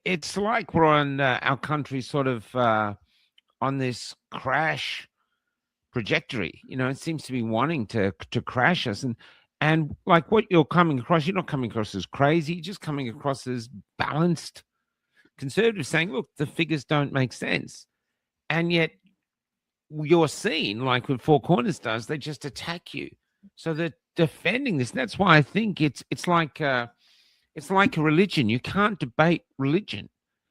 It's like we're on our country sort of on this crash trajectory. It seems to be wanting to crash us. And like what you're coming across, you're not coming across as crazy, you're just coming across as balanced conservatives saying, look, the figures don't make sense. And yet you're seen, like what Four Corners does, they just attack you. So they're defending this. That's why I think it's like a religion. You can't debate religion.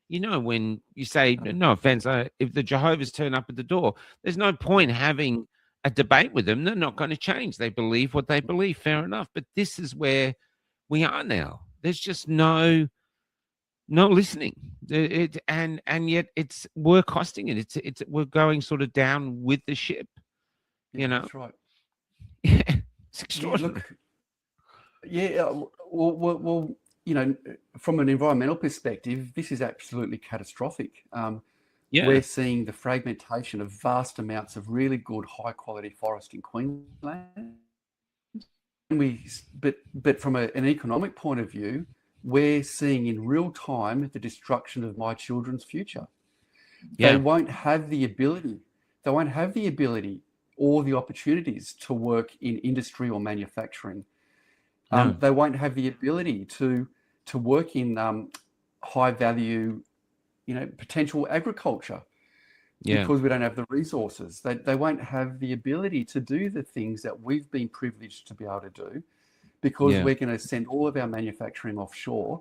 When you say, no offense, if the Jehovah's turn up at the door, there's no point having a debate with them. They're not going to change. They believe what they believe. Fair enough. But this is where we are now. There's just no listening. And yet we're costing it. We're going sort of down with the ship. That's right. Yeah, it's extraordinary. Well, from an environmental perspective, this is absolutely catastrophic. We're seeing the fragmentation of vast amounts of really good, high-quality forest in Queensland. But from an economic point of view, we're seeing in real time the destruction of my children's future. They won't have the ability. Or the opportunities to work in industry or manufacturing. They won't have the ability to work in high value, potential agriculture because we don't have the resources. They won't have the ability to do the things that we've been privileged to be able to do because we're going to send all of our manufacturing offshore.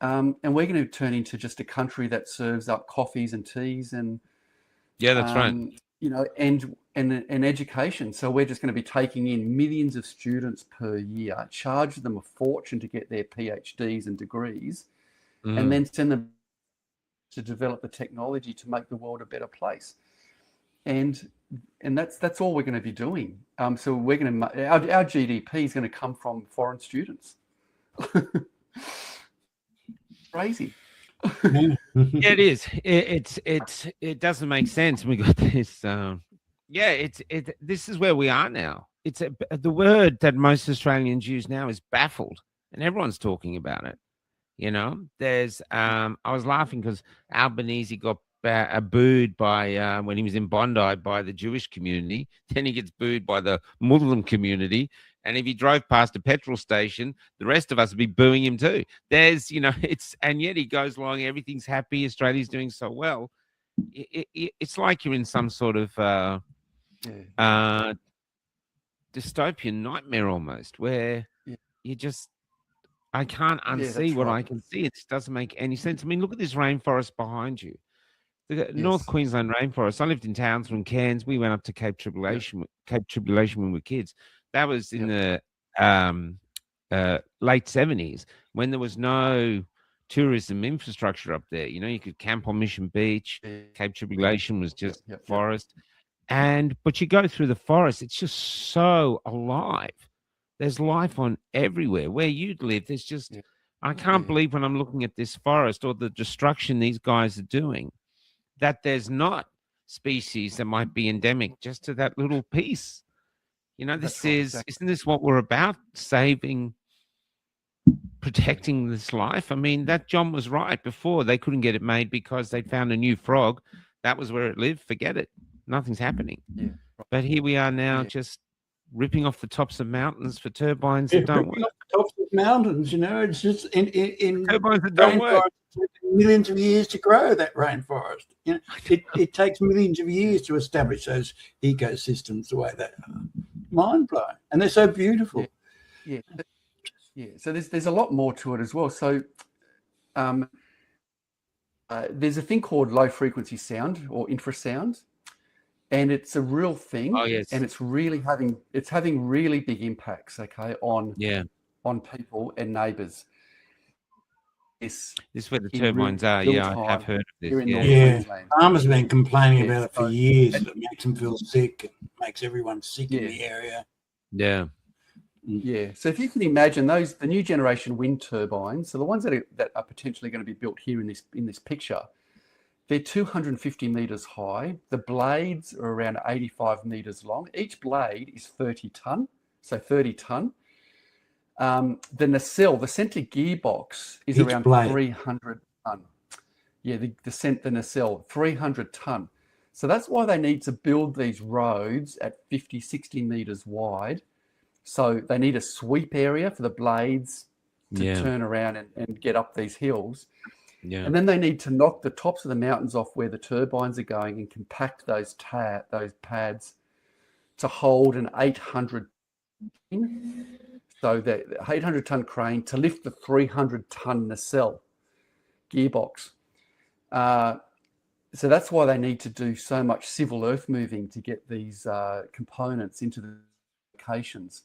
And we're going to turn into just a country that serves up coffees and teas and that's right. And education. So we're just going to be taking in millions of students per year, charge them a fortune to get their PhDs and degrees, and then send them to develop the technology to make the world a better place. And that's all we're going to be doing. So we're going to our GDP is going to come from foreign students. Crazy. It is. It doesn't make sense. We got this. This is where we are now. It's the word that most Australians use now is baffled, and everyone's talking about it. There's. I was laughing because Albanese got booed by when he was in Bondi by the Jewish community. Then he gets booed by the Muslim community. And if he drove past a petrol station, the rest of us would be booing him too. There's, and yet he goes along, everything's happy, Australia's doing so well. It's like you're in some sort of dystopian nightmare almost, where you just, I can't unsee that's what right. I can see. It just doesn't make any sense. I mean, look at this rainforest behind you. The North Yes. Queensland rainforest. I lived in Townsville and Cairns. We went up to Cape Tribulation when we were kids. That was in the late 70s when there was no tourism infrastructure up there. You know, you could camp on Mission Beach. Cape Tribulation was just forest. But you go through the forest, it's just so alive. There's life on everywhere. Where you'd live, there's just, I can't believe when I'm looking at this forest or the destruction these guys are doing, that there's not species that might be endemic just to that little piece. You know, isn't this what we're about? Saving, protecting this life. I mean, that John was right before. They couldn't get it made because they found a new frog. That was where it lived. Forget it. Nothing's happening. Yeah. But here we are now just ripping off the tops of mountains for turbines that don't work. Tops of mountains, you know, it's just in turbines that don't work. Millions of years to grow that rainforest. You know, it takes millions of years to establish those ecosystems the way they are. Mind blowing, and they're so beautiful. Yeah. So there's a lot more to it as well. So there's a thing called low frequency sound or infrasound, and it's a real thing. Oh yes, and it's having really big impacts. Okay, on people and neighbours. This is where the turbines are. Yeah, I have heard of this. Farmers have been complaining about it for years. It makes them feel sick. It makes everyone sick in the area. Yeah. Yeah. So if you can imagine the new generation wind turbines, so the ones that are potentially going to be built here in this picture, they're 250 meters high. The blades are around 85 meters long. Each blade is 30 ton. So 30 ton. The nacelle, the center gearbox, is around 300 ton. Yeah, the nacelle, 300 ton. So that's why they need to build these roads at 50, 60 meters wide. So they need a sweep area for the blades to turn around and get up these hills. Yeah. And then they need to knock the tops of the mountains off where the turbines are going and compact those pads to hold an 800 ton. So the 800-ton crane to lift the 300-ton nacelle gearbox. So that's why they need to do so much civil earth moving to get these components into the locations.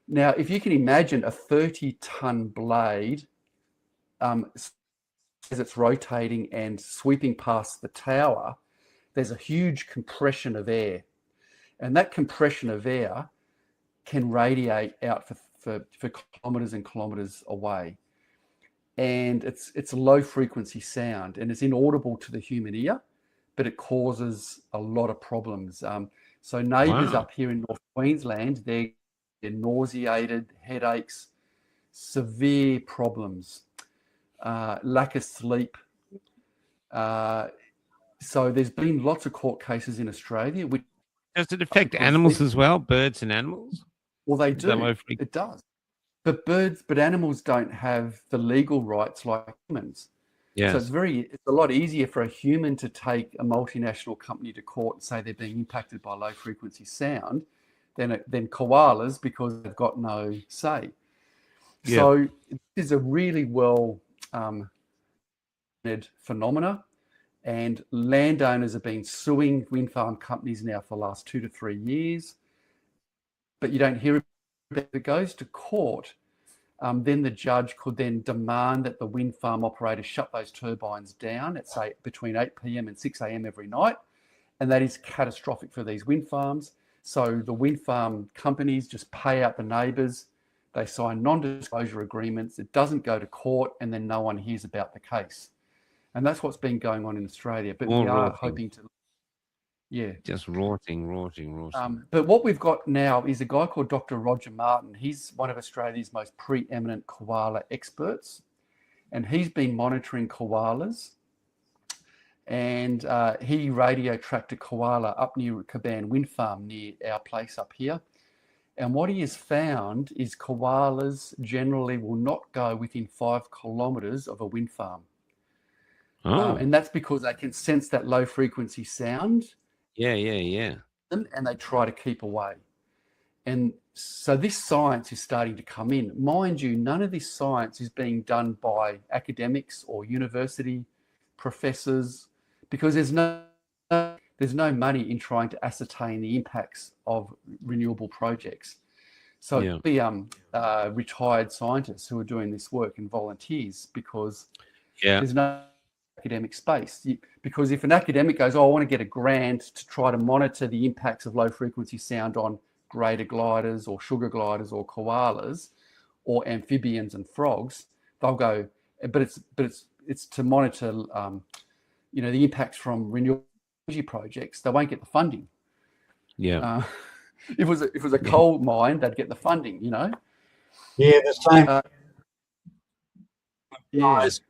Now, if you can imagine a 30-ton blade as it's rotating and sweeping past the tower, there's a huge compression of air. And that compression of air can radiate out for kilometers and kilometers away. And it's a low frequency sound and it's inaudible to the human ear, but it causes a lot of problems. So neighbours up here in North Queensland, they're nauseated, headaches, severe problems, lack of sleep. So there's been lots of court cases in Australia. Does it affect animals as well, birds and animals? Well, they do. It does. But animals don't have the legal rights like humans. Yeah. So it's a lot easier for a human to take a multinational company to court and say they're being impacted by low frequency sound than koalas because they've got no say. Yeah. So this is a really well phenomena, and landowners have been suing wind farm companies now for the last 2 to 3 years. But you don't hear if it goes to court, then the judge could then demand that the wind farm operator shut those turbines down at, say, between 8 p.m. and 6 a.m. every night. And that is catastrophic for these wind farms. So the wind farm companies just pay out the neighbours. They sign non-disclosure agreements. It doesn't go to court, and then no one hears about the case. And that's what's been going on in Australia. But we are hoping to... Yeah. Just rotting. But what we've got now is a guy called Dr. Roger Martin. He's one of Australia's most preeminent koala experts. And he's been monitoring koalas. And he radio tracked a koala up near Caban Wind Farm near our place up here. And what he has found is koalas generally will not go within 5 kilometres of a wind farm. Oh. And that's because they can sense that low frequency sound. Yeah. And they try to keep away. And So this science is starting to come in. Mind you, none of this science is being done by academics or university professors, because there's no money in trying to ascertain the impacts of renewable projects. So the retired scientists who are doing this work and volunteers, because there's no academic space. Because if an academic goes, I want to get a grant to try to monitor the impacts of low frequency sound on greater gliders or sugar gliders or koalas or amphibians and frogs, they'll go, but it's to monitor the impacts from renewable energy projects. They won't get the funding. If it was a coal mine, they'd get the funding, Yeah, the same applies.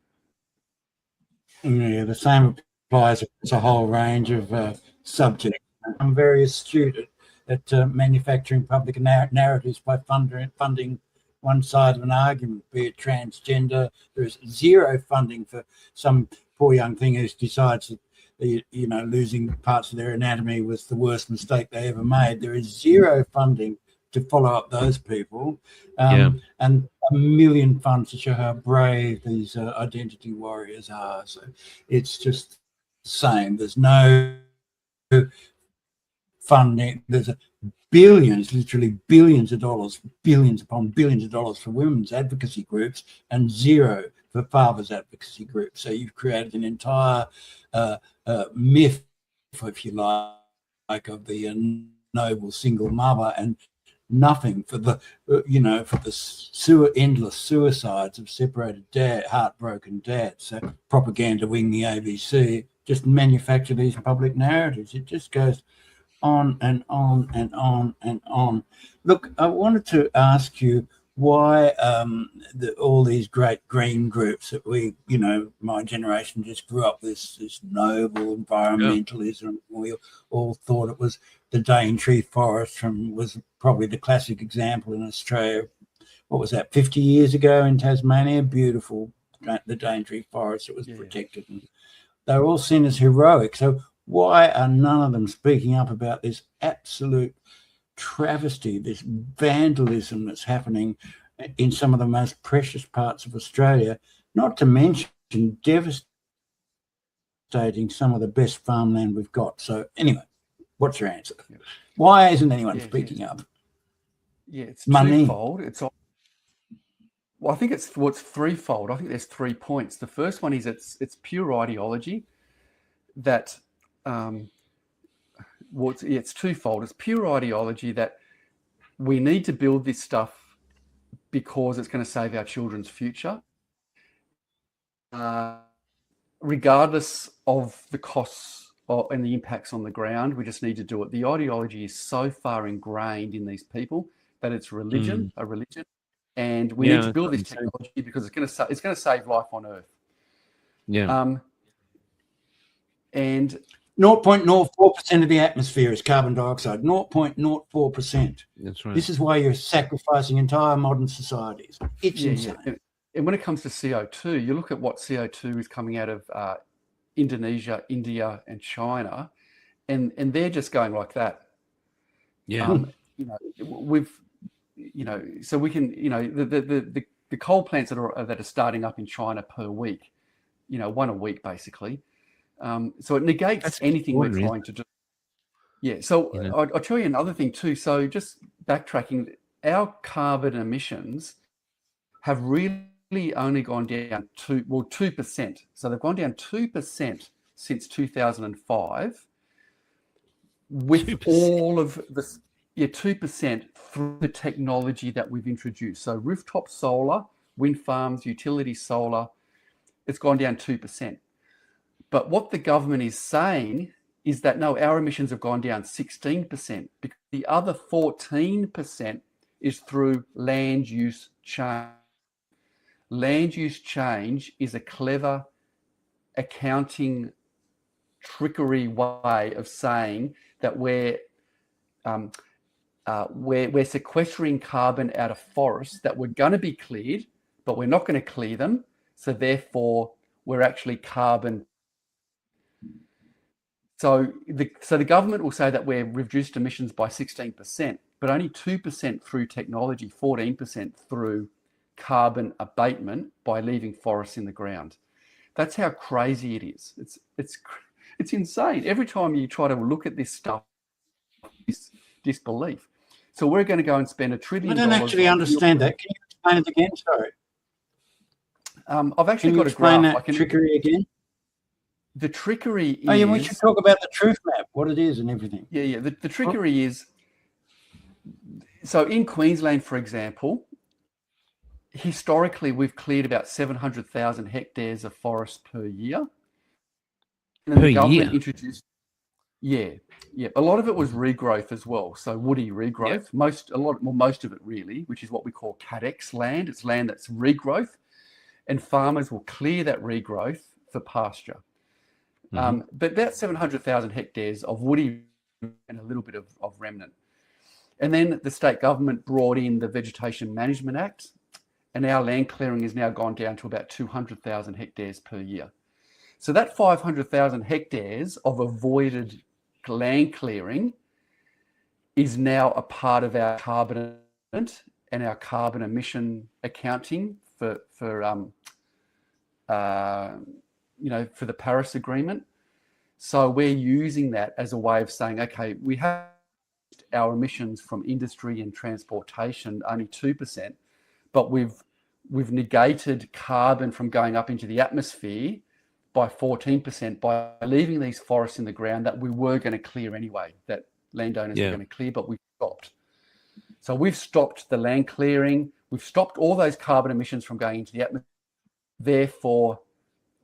The same applies across a whole range of subjects. I'm very astute at manufacturing public narratives by funding one side of an argument, be it transgender. There is zero funding for some poor young thing who decides that losing parts of their anatomy was the worst mistake they ever made. There is zero funding to follow up those people, and a million funds to show how brave these identity warriors are. So it's just the same. There's no funding. There's billions, literally billions of dollars, billions upon billions of dollars for women's advocacy groups, and zero for fathers' advocacy groups. So you've created an entire myth, if you like, of the noble single mother, and nothing for the endless suicides of separated heartbroken dads. So propaganda wing the ABC just manufacture these public narratives. It just goes on and on and on and on. Look, I wanted to ask you why all these great green groups that my generation just grew up with, this noble environmentalism. We all thought it was the Daintree forest, was probably the classic example in Australia. What was that, 50 years ago in Tasmania? Beautiful, the Daintree forest that was protected. And they were all seen as heroic. So why are none of them speaking up about this absolute travesty, this vandalism that's happening in some of the most precious parts of Australia, not to mention devastating some of the best farmland we've got? So anyway, what's your answer? Why isn't anyone speaking up? It's twofold. I think it's threefold. I think there's 3 points. The first one is it's pure ideology that it's twofold. It's pure ideology that we need to build this stuff because it's going to save our children's future, regardless of the costs and the impacts on the ground. We just need to do it. The ideology is so far ingrained in these people that it's a religion, and we need to build this technology because it's going to save life on Earth. And 0.04% of the atmosphere is carbon dioxide. 0.04%. That's right. This is why you're sacrificing entire modern societies. It's insane. Yeah. And when it comes to CO2, you look at what CO2 is coming out of Indonesia, India, and China, and they're just going like that. So we can, the coal plants that are starting up in China per week, one a week basically. So it negates anything we're trying to do. So I'll tell you another thing too. So just backtracking, our carbon emissions have really only gone down 2%. So they've gone down 2% since 2005 with 2%. All of the 2% through the technology that we've introduced. So rooftop solar, wind farms, utility solar, it's gone down 2%. But what the government is saying is that, no, our emissions have gone down 16%, because the other 14% is through land use change. Land use change is a clever accounting trickery way of saying that we're sequestering carbon out of forests that were going to be cleared, but we're not going to clear them. So therefore, we're actually carbon. So the government will say that we've reduced emissions by 16%, but only 2% through technology, 14% through carbon abatement by leaving forests in the ground. That's how crazy it is. It's insane. Every time you try to look at this stuff, it's disbelief. So we're going to go and spend $1 trillion. I don't actually understand that. Can you explain it again? Sorry. I've actually got a explain graph. that trickery again? The trickery is... Oh, yeah, we should talk about the truth map, what it is and everything. Yeah. The trickery is... So in Queensland, for example, historically, we've cleared about 700,000 hectares of forest per year. And the government introduced... Yeah. A lot of it was regrowth as well. So woody regrowth, most of it really, which is what we call CADEX land. It's land that's regrowth, and farmers will clear that regrowth for pasture. But about 700,000 hectares of woody and a little bit of remnant. And then the state government brought in the Vegetation Management Act, and our land clearing has now gone down to about 200,000 hectares per year. So that 500,000 hectares of avoided land clearing is now a part of our carbon and our carbon emission accounting for the Paris Agreement. So we're using that as a way of saying, okay, we have our emissions from industry and transportation only 2%, but we've negated carbon from going up into the atmosphere by 14% by leaving these forests in the ground that we were going to clear anyway, that landowners were going to clear, but we stopped. So we've stopped the land clearing. We've stopped all those carbon emissions from going into the atmosphere. Therefore,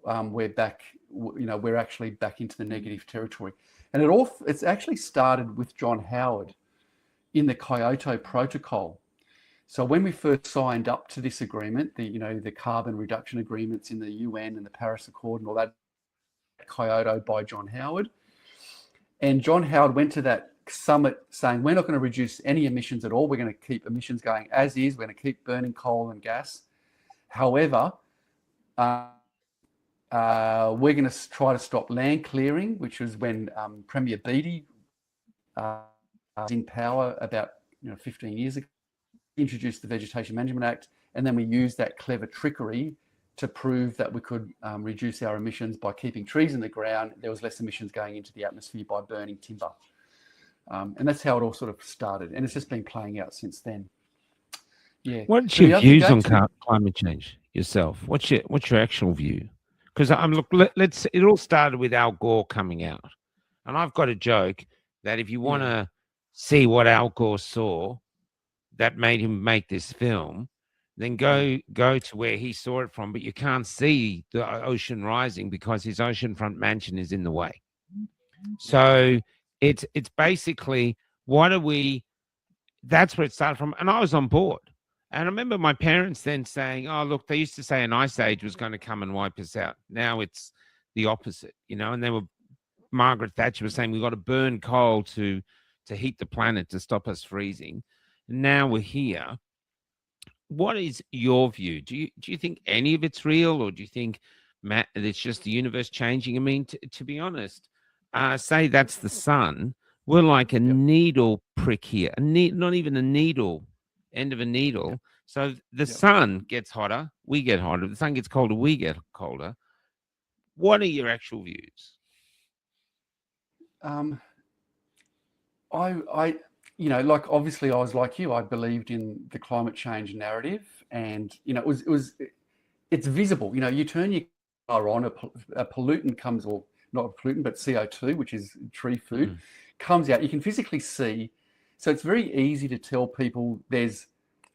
we're back. We're actually back into the negative territory. And it's actually started with John Howard in the Kyoto Protocol. So when we first signed up to this agreement, the carbon reduction agreements in the UN and the Paris Accord and all that, Kyoto by John Howard. And John Howard went to that summit saying, we're not going to reduce any emissions at all. We're going to keep emissions going as is. We're going to keep burning coal and gas. However, we're going to try to stop land clearing, which was when Premier Beattie was in power about 15 years ago, introduced the Vegetation Management Act, and then we used that clever trickery to prove that we could reduce our emissions by keeping trees in the ground. There was less emissions going into the atmosphere by burning timber. And that's how it all sort of started. And it's just been playing out since then. Yeah. What's your views on climate change yourself? What's your actual view? Because it all started with Al Gore coming out. And I've got a joke that if you want to see what Al Gore saw that made him make this film, then go to where he saw it from, but you can't see the ocean rising because his oceanfront mansion is in the way. So it's basically, that's where it started from. And I was on board. And I remember my parents then saying, oh, look, they used to say an ice age was going to come and wipe us out. Now it's the opposite, and Margaret Thatcher was saying we've got to burn coal to heat the planet to stop us freezing. And now we're here. What is your view? Do you think any of it's real, or do you think, Matt, it's just the universe changing? I mean, to be honest, say that's the sun. We're like a needle prick here, not even a needle, end of a needle. So the sun gets hotter, we get hotter. The sun gets colder, we get colder. What are your actual views? Obviously I was like you. I believed in the climate change narrative, and it's visible. You turn your car on, a pollutant comes, or not a pollutant, but CO2, which is tree food, comes out. You can physically see. So it's very easy to tell people there's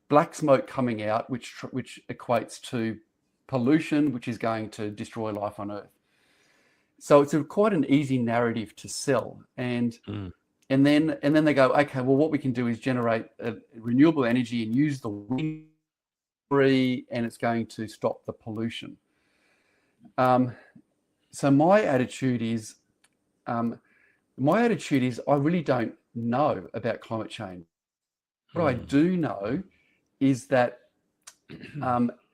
black smoke coming out, which equates to pollution, which is going to destroy life on Earth. So it's quite an easy narrative to sell. And then they go, okay, well, what we can do is generate renewable energy and use the wind, and it's going to stop the pollution. So my attitude is I really don't know about climate change. What I do know is that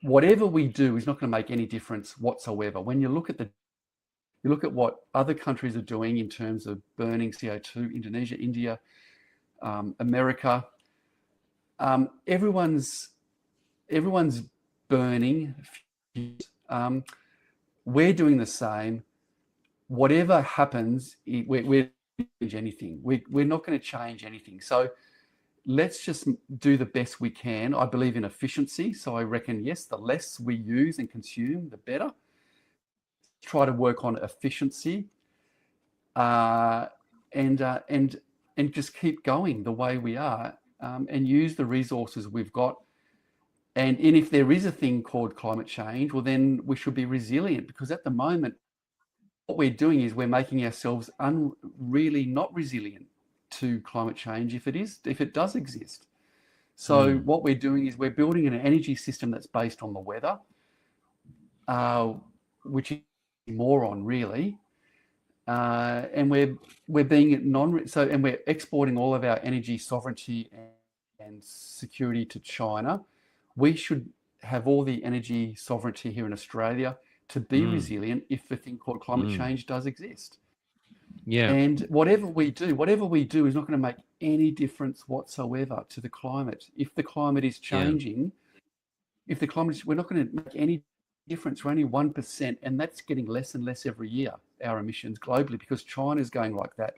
whatever we do is not going to make any difference whatsoever. When you look at what other countries are doing in terms of burning CO2, Indonesia, India, America, everyone's burning. We're doing the same. Whatever happens, we're not change anything. We're not going to change anything. So let's just do the best we can. I believe in efficiency. So I reckon, yes, the less we use and consume, the better. Try to work on efficiency and just keep going the way we are and use the resources we've got. And if there is a thing called climate change, well, then we should be resilient, because at the moment, what we're doing is we're making ourselves really not resilient to climate change if it does exist. So what we're doing is we're building an energy system that's based on the weather, which is more on really, and we're being and we're exporting all of our energy sovereignty and security to China. We should have all the energy sovereignty here in Australia to be resilient if a thing called climate change does exist. Yeah. And whatever we do is not going to make any difference whatsoever to the climate. If the climate is changing, we're not going to make any difference. We're only 1%, and that's getting less and less every year, our emissions globally, because China's going like that.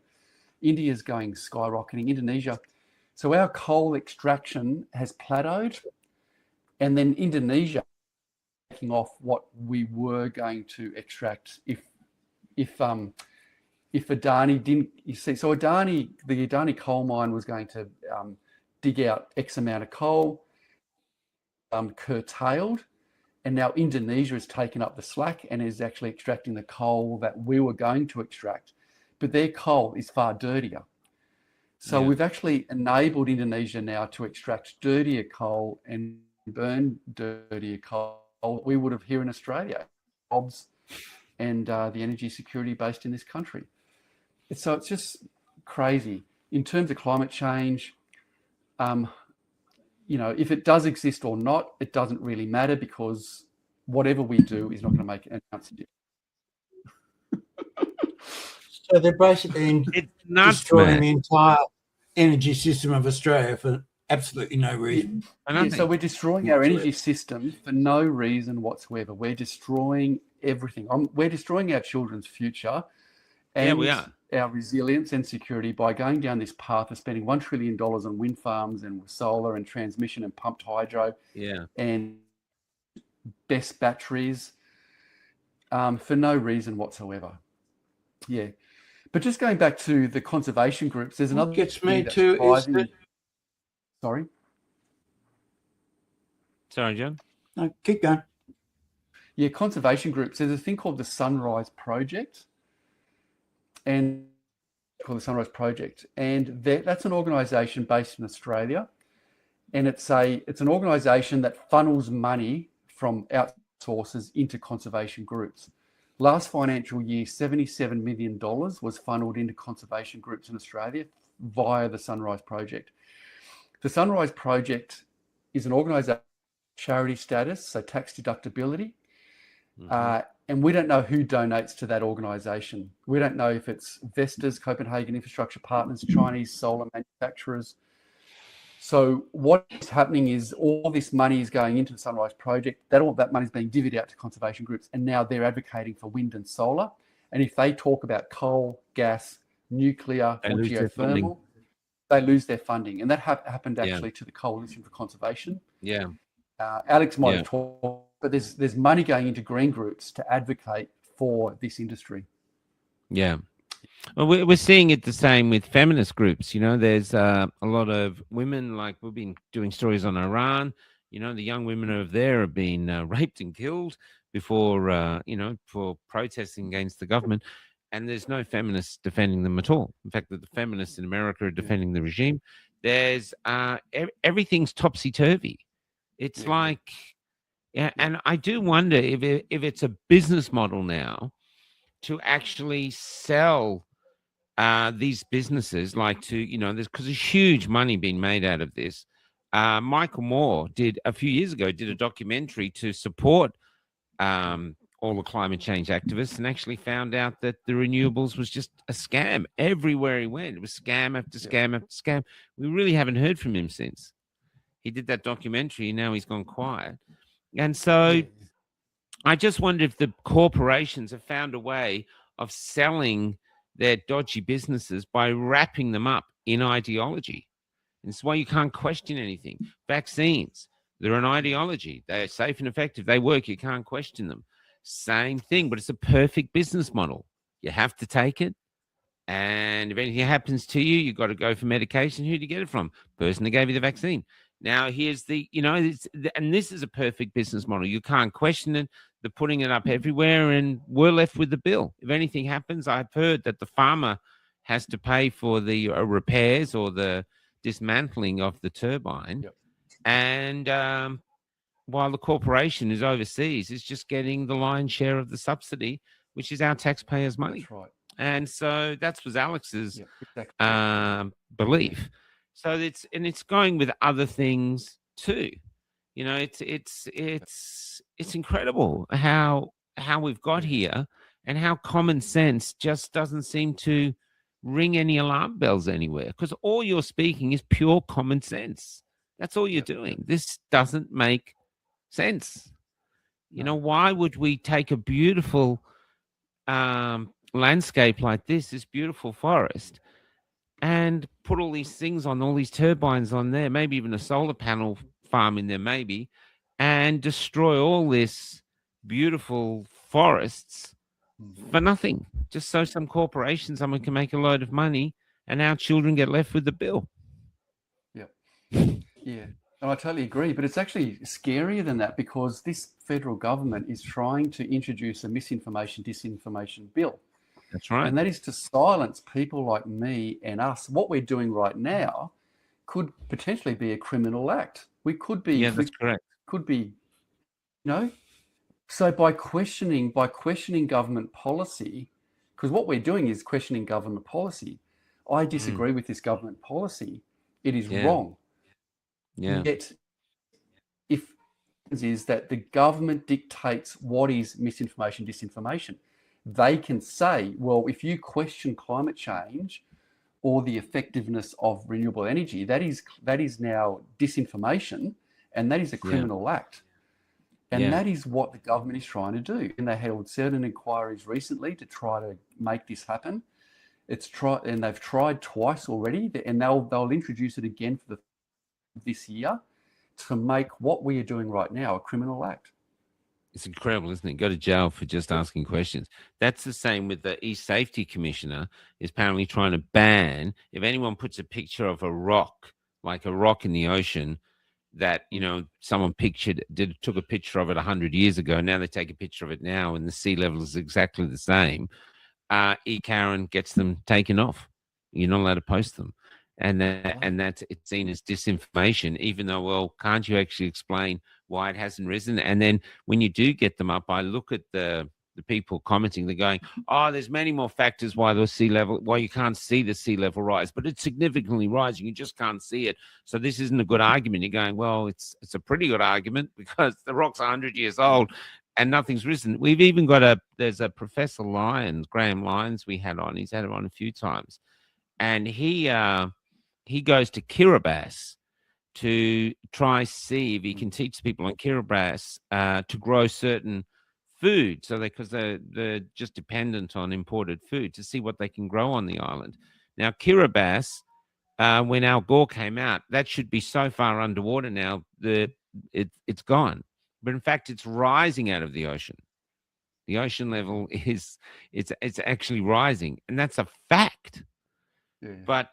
India's going skyrocketing, Indonesia. So our coal extraction has plateaued, and then Indonesia taking off what we were going to extract if Adani didn't, you see, so the Adani coal mine was going to dig out X amount of coal, curtailed, and now Indonesia has taken up the slack and is actually extracting the coal that we were going to extract, but their coal is far dirtier. So we've actually enabled Indonesia now to extract dirtier coal and burn dirtier coal we would have here in Australia, jobs and the energy security based in this country. So it's just crazy. In terms of climate change, if it does exist or not, it doesn't really matter, because whatever we do is not going to make an ounce of difference. So they're basically destroying the entire energy system of Australia for absolutely no reason. So we're destroying our energy system for no reason whatsoever. We're destroying everything. We're destroying our children's future and we are. Our resilience and security by going down this path of spending $1 trillion on wind farms and solar and transmission and pumped hydro and best batteries for no reason whatsoever. Yeah. But just going back to the conservation groups, there's another... What gets me too is that... Sorry, John. No, keep going. Yeah, conservation groups. There's a thing called the Sunrise Project, and that's an organisation based in Australia, and it's an organisation that funnels money from outside sources into conservation groups. Last financial year, $77 million was funneled into conservation groups in Australia via the Sunrise Project. The Sunrise Project is an organisation, charity status, so tax deductibility, and we don't know who donates to that organisation. We don't know if it's Vestas, Copenhagen Infrastructure Partners, Chinese solar manufacturers. So what is happening is all this money is going into the Sunrise Project. All that money is being divvied out to conservation groups, and now they're advocating for wind and solar. And if they talk about coal, gas, nuclear, or geothermal, they lose their funding. And that happened actually to the Coalition for Conservation. Yeah. Alex might have talked, but there's money going into green groups to advocate for this industry. Yeah. Well, we're seeing it the same with feminist groups. There's a lot of women, like we've been doing stories on Iran. The young women over there have been raped and killed before, for protesting against the government. And there's no feminists defending them at all. In fact, the feminists in America are defending the regime. There's everything's topsy-turvy. It's and I do wonder if it's a business model now to actually sell these businesses, because there's huge money being made out of this. Michael Moore a few years ago did a documentary to support all the climate change activists, and actually found out that the renewables was just a scam. Everywhere he went, it was scam after scam after scam. We really haven't heard from him since. He did that documentary, and now he's gone quiet. And so I just wonder if the corporations have found a way of selling their dodgy businesses by wrapping them up in ideology. And it's why you can't question anything. Vaccines, they're an ideology. They're safe and effective. They work. You can't question them. Same thing, but it's a perfect business model. You have to take it. And if anything happens to you, you've got to go for medication. Who do you get it from? Person that gave you the vaccine. Now, here's the, and this is a perfect business model. You can't question it. They're putting it up everywhere, and we're left with the bill. If anything happens, I've heard that the farmer has to pay for the repairs or the dismantling of the turbine. Yep. And while the corporation is overseas, is just getting the lion's share of the subsidy, which is our taxpayers' money. That's right. And so that was Alex's belief. So it's going with other things too. It's incredible how we've got here, and how common sense just doesn't seem to ring any alarm bells anywhere, because all you're speaking is pure common sense. That's all you're doing. This doesn't make sense. Why would we take a beautiful landscape like this beautiful forest, and put all these things on, all these turbines on there, maybe even a solar panel farm in there, maybe, and destroy all this beautiful forests for nothing, just so some corporation, someone can make a load of money, and our children get left with the bill. Yeah, and I totally agree. But it's actually scarier than that, because this federal government is trying to introduce a misinformation, disinformation bill. That's right. And that is to silence people like me and us. What we're doing right now could potentially be a criminal act. We could be. Yeah, that's correct. Could be, So by questioning government policy, because what we're doing is questioning government policy. I disagree with this government policy. It is wrong. Yeah. Yet, if is that the government dictates what is misinformation, disinformation, they can say, well, if you question climate change or the effectiveness of renewable energy, that is now disinformation, and that is a criminal act. And that is what the government is trying to do. And they held certain inquiries recently to try to make this happen. And they've tried twice already, and they'll introduce it again for this year to make what we are doing right now a criminal act. It's incredible, isn't it? Go to jail for just asking questions. That's the same with the Safety Commissioner, is apparently trying to ban, if anyone puts a picture of a rock, like a rock in the ocean, that, someone took a picture of it 100 years ago. Now they take a picture of it now, and the sea level is exactly the same. Karen gets them taken off. You're not allowed to post them. And that's it's seen as disinformation, even though, well, can't you actually explain why it hasn't risen? And then when you do get them up, I look at the people commenting, they're going, oh, there's many more factors why you can't see the sea level rise, but it's significantly rising. You just can't see it. So this isn't a good argument. You're going, well, it's a pretty good argument, because the rock's 100 years old and nothing's risen. We've even got there's a Professor Lyons, Graham Lyons, we had on. He's had him on a few times. And he goes to Kiribati to try see if he can teach people on Kiribati to grow certain food, because they're just dependent on imported food, to see what they can grow on the island. Now, Kiribati, when Al Gore came out, that should be so far underwater now that it's gone. But in fact, it's rising out of the ocean. The ocean level it's actually rising, and that's a fact. Yeah. But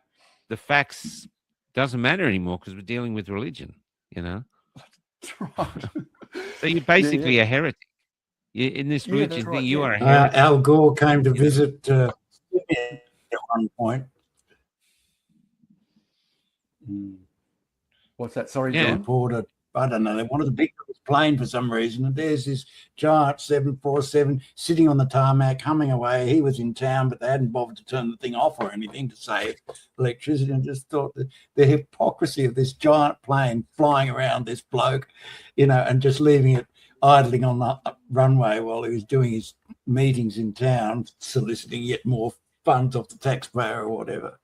the facts doesn't matter anymore, because we're dealing with religion, That's right. So you're basically a heretic. In this religion thing, you are a heretic. Al Gore came to visit at one point. What's that? Sorry, John? Reported, I don't know, they wanted to big plane for some reason, and there's this giant 747 sitting on the tarmac humming away. He was in town, but they hadn't bothered to turn the thing off or anything to save electricity, and just thought that the hypocrisy of this giant plane flying around this bloke, and just leaving it idling on the runway while he was doing his meetings in town, soliciting yet more funds off the taxpayer or whatever.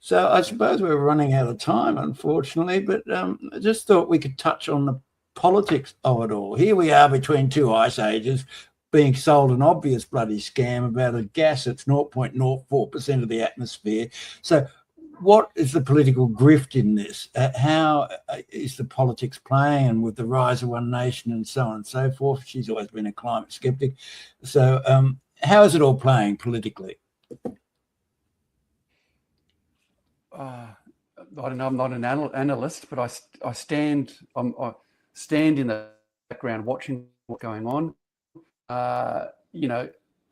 So I suppose we're running out of time, unfortunately, but I just thought we could touch on the politics of it all. Here we are between two ice ages, being sold an obvious bloody scam about a gas that's 0.04% of the atmosphere. So what is the political grift in this? How is the politics playing? And with the rise of One Nation and so on and so forth, she's always been a climate skeptic. So how is it all playing politically? I don't know. I'm not an analyst, but I stand in the background watching what's going on. I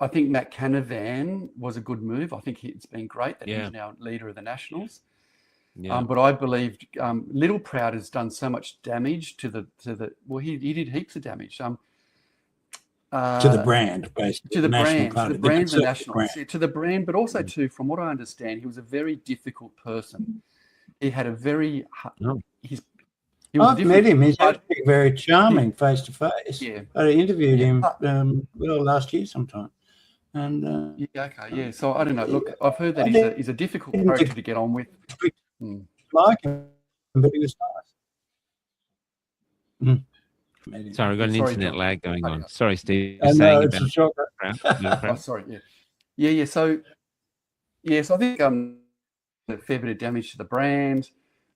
think Matt Canavan was a good move. I think it's been great that he's now leader of the Nationals. Yeah. But I believe Littleproud has done so much damage to the. Well, he did heaps of damage. To the brand, basically. To the brand, the Nationals, to the brand, but also too, from what I understand, he was a very difficult person. He had a very. I've met him. He's actually very charming face to face. Yeah, I interviewed him last year sometime. And So I don't know. Look, I've heard that he's a difficult character to get on with. Like him, but he was nice. Sorry, I've got an internet lag going on. Sorry, Steve. Sorry. Yeah. So I think a fair bit of damage to the brand.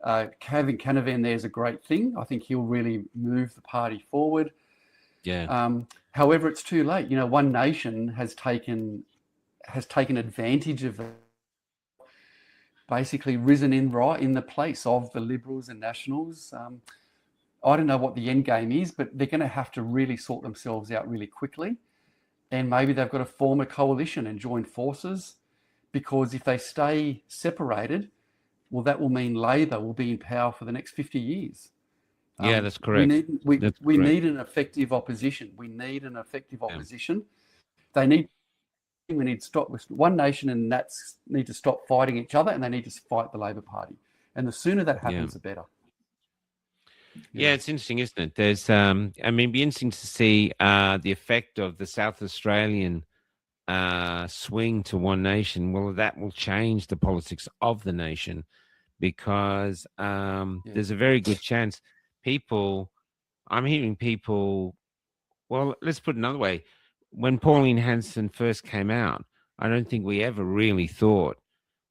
Having Canavan there is a great thing. I think he'll really move the party forward. Yeah. However, it's too late. One Nation has taken advantage of basically risen in the place of the Liberals and Nationals. I don't know what the end game is, but they're going to have to really sort themselves out really quickly. And maybe they've got to form a coalition and join forces, because if they stay separated, well, that will mean Labor will be in power for the next 50 years. Yeah, that's correct. We need an effective opposition. We need to stop One Nation and Nats need to stop fighting each other, and they need to fight the Labor Party. And the sooner that happens, the better. Yeah, it's interesting, isn't it? There's, it'd be interesting to see the effect of the South Australian swing to One Nation. Well, that will change the politics of the nation, because there's a very good chance I'm hearing people, well, let's put it another way. When Pauline Hanson first came out, I don't think we ever really thought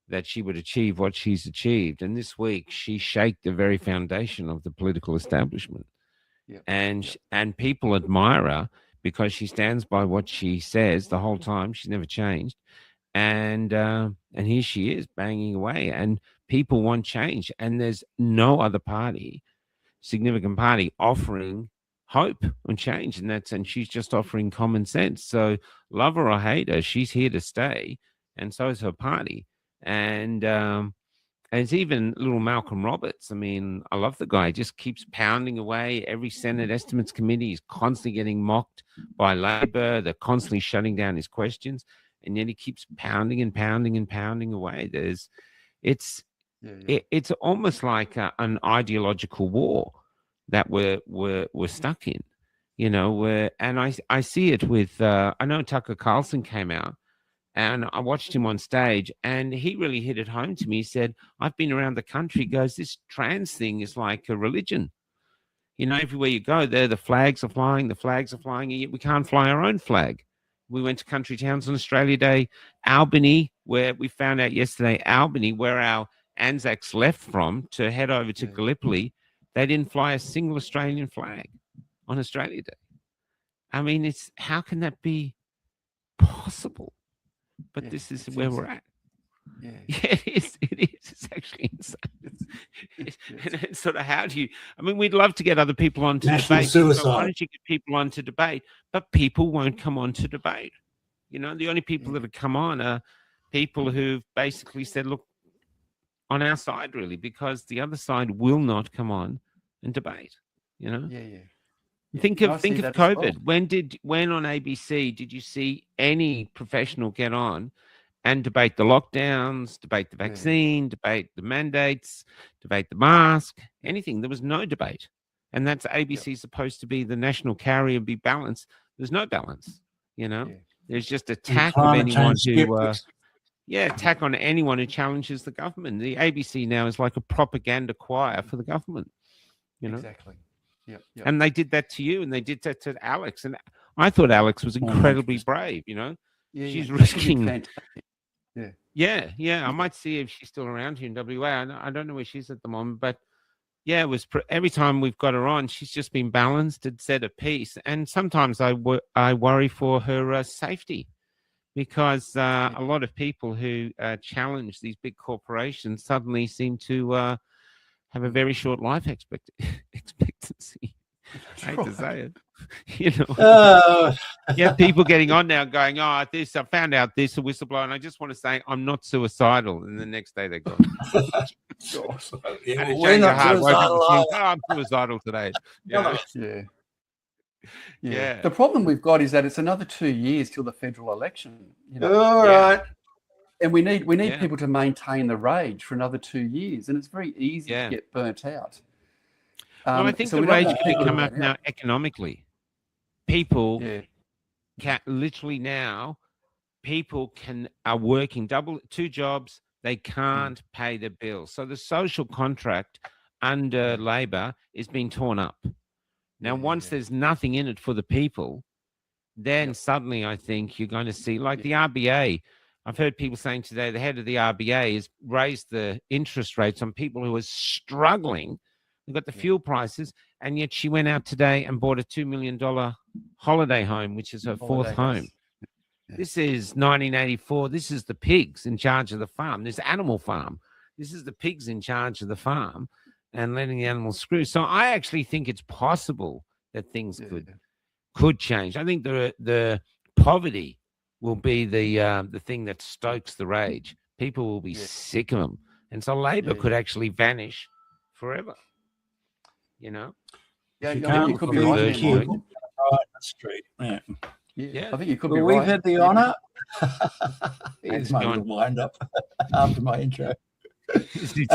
that she would achieve what she's achieved. And this week, she shaked the very foundation of the political establishment. Yeah. And people admire her because she stands by what she says the whole time. She's never changed. And here she is banging away. And people want change. And there's no other significant party offering hope and change. And she's just offering common sense. So love her or hate her, she's here to stay. And so is her party. And it's even little Malcolm Roberts. I mean, I love the guy. He just keeps pounding away. Every Senate Estimates Committee is constantly getting mocked by Labor. They're constantly shutting down his questions, and yet he keeps pounding and pounding and pounding away. It's almost like an ideological war that we're stuck in, and I see it with. I know Tucker Carlson came out. And I watched him on stage, and he really hit it home to me. He said, I've been around the country. He goes, this trans thing is like a religion. Everywhere you go there, the flags are flying, and yet we can't fly our own flag. We went to country towns on Australia Day, Albany, where we found out yesterday, where our Anzacs left from to head over to Gallipoli, they didn't fly a single Australian flag on Australia Day. I mean, how can that be possible? But this is where we're at. Yeah, it is. It's actually insane. It's sort of, how do you? I mean, we'd love to get other people on to debate. So why don't you get people on to debate? But people won't come on to debate. The only people that have come on are people who've basically said, "Look, on our side, really," because the other side will not come on and debate. Yeah. Think of COVID. Well. When on ABC did you see any professional get on and debate the lockdowns, debate the vaccine, debate the mandates, debate the mask, anything? There was no debate. And that's ABC supposed to be the national carrier, be balanced. There's no balance, There's just attack of anyone who attack on anyone who challenges the government. The ABC now is like a propaganda choir for the government, you know. Exactly. Yeah. And they did that to you, and they did that to Alex. And I thought Alex was incredibly brave, you know. Yeah, She's yeah. risking. Fantastic. Yeah. I might see if she's still around here in WA. I don't know where she's at the moment, but yeah, it was every time we've got her on, she's just been balanced and said a piece. And sometimes I worry for her safety, because a lot of people who challenge these big corporations suddenly seem to have a very short life expectancy. I hate to say it. You know, people getting on now going, I found out this, a whistleblower, and I just want to say I'm not suicidal. And the next day they're gone. We're not suicidal. I'm suicidal today. Yeah. The problem we've got is that it's another 2 years till the federal election. You know? All right. And we need people to maintain the rage for another 2 years, and it's very easy to get burnt out. Well, I think the rage can come up now economically. People can literally now, are working two jobs. They can't pay their bills. So the social contract under Labor is being torn up. Now, once there's nothing in it for the people, then suddenly I think you're going to see, like the RBA. I've heard people saying today the head of the RBA has raised the interest rates on people who are struggling. They've got the fuel prices, and yet she went out today and bought a $2 million holiday home, which is her fourth home. This is 1984. This is the pigs in charge of the farm. This animal farm. This is the pigs in charge of the farm and letting the animals screw. So I actually think it's possible that things could change. I think the poverty will be the thing that stokes the rage. People will be sick of them. And so Labor could actually vanish forever. You know? Yeah, I think you could be right. Street. I think you could be right. We've had the honour. Here's my little wind up after my intro. We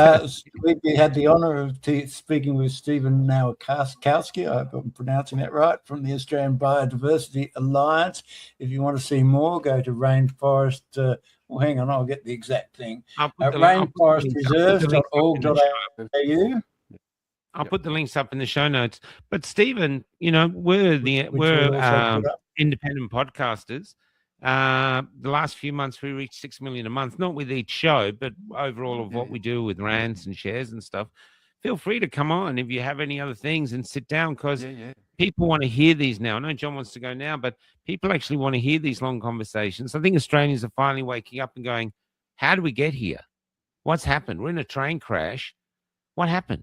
had the honour of speaking with Steven Nowakowski. I hope I'm pronouncing that right, from the Australian Biodiversity Alliance. If you want to see more, go to Rainforest. Hang on, I'll get the exact thing. Rainforest Reserves.org.au. I'll put the links up in the show notes. But Steven, you know, we're independent podcasters. The last few months we reached 6 million a month, not with each show, but overall of what we do with rants and shares and stuff. Feel free to come on if you have any other things and sit down, because people want to hear these now. I know John wants to go now, but people actually want to hear these long conversations. I think Australians are finally waking up and going, how do we get here? What's happened? We're in a train crash. What happened?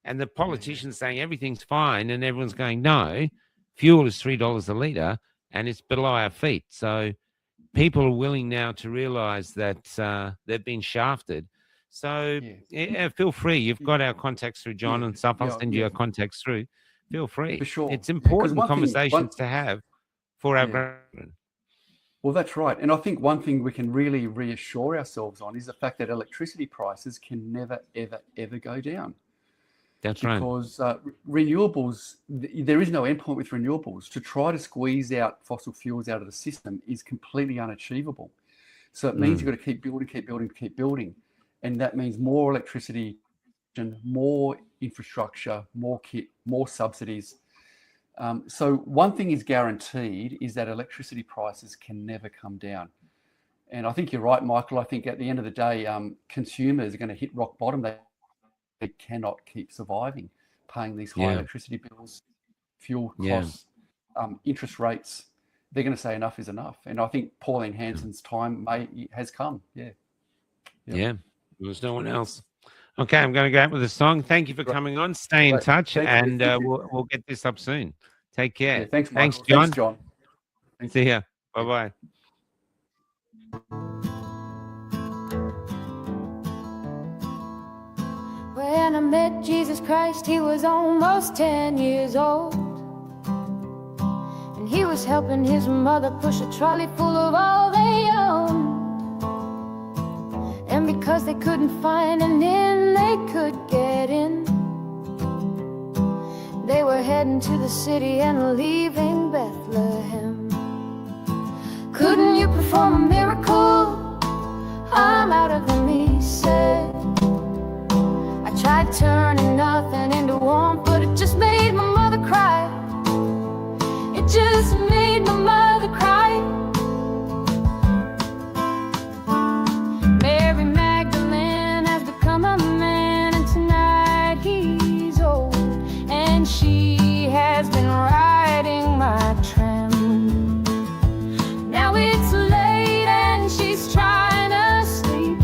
And the politicians saying everything's fine, and everyone's going, no, fuel is $3 a litre and it's below our feet. So people are willing now to realise that they've been shafted. So feel free. You've got our contacts through John and stuff. I'll send you our contacts through. Feel free. For sure. It's important conversations to have for our brethren. Well, that's right. And I think one thing we can really reassure ourselves on is the fact that electricity prices can never, ever, ever go down. That's right. Because renewables, there is no endpoint with renewables. To try to squeeze out fossil fuels out of the system is completely unachievable. So it means you've got to keep building. And that means more electricity, more infrastructure, more kit, more subsidies. So one thing is guaranteed is that electricity prices can never come down. And I think you're right, Michael. I think at the end of the day, consumers are going to hit rock bottom. They cannot keep surviving, paying these high electricity bills, fuel costs, interest rates. They're going to say enough is enough. And I think Pauline Hanson's time has come. There's no one else. Okay, I'm going to go out with a song. Thank you for coming on. Stay in touch, and we'll get this up soon. Take care. Yeah, thanks, Michael. Thanks, John. Thanks, John. See ya. Bye-bye. When I met Jesus Christ, he was almost 10 years old, and he was helping his mother push a trolley full of all they owned. And because they couldn't find an inn they could get in, they were heading to the city and leaving Bethlehem. Couldn't you perform a miracle? I'm out of the me said. I tried turning nothing into warmth, but it just made my mother cry. It just made my mother cry. Mary Magdalene has become a man, and tonight he's old, and she has been riding my tram. Now it's late and she's trying to sleep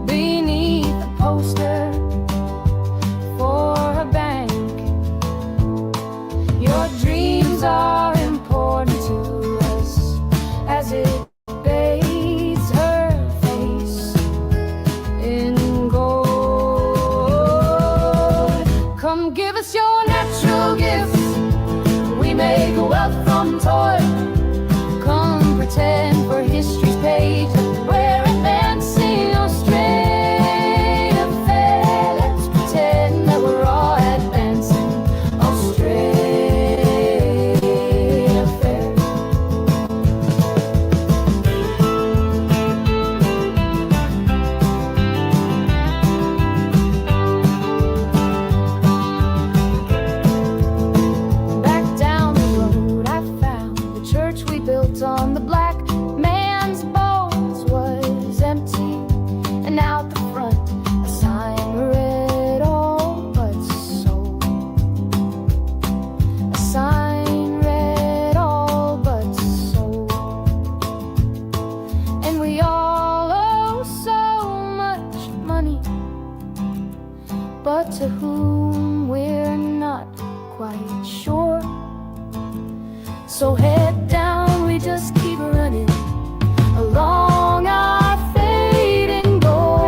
beneath a poster for a bank. Your dreams are important to us as it bathes her face in gold. Come give us your natural gifts. We make wealth from toil. Come pretend for history's page we're advancing Australia fair. Let's pretend that we're all advancing Australia fair. Back down the road I found the church we built on the black man's bones was empty, and out the front a sign read all but sold. A sign read all but sold. And we all owe so much money, but to whom we're not quite sure. So head down, we just keep running along our fading golden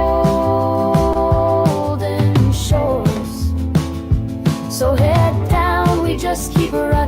shores. So head down, we just keep running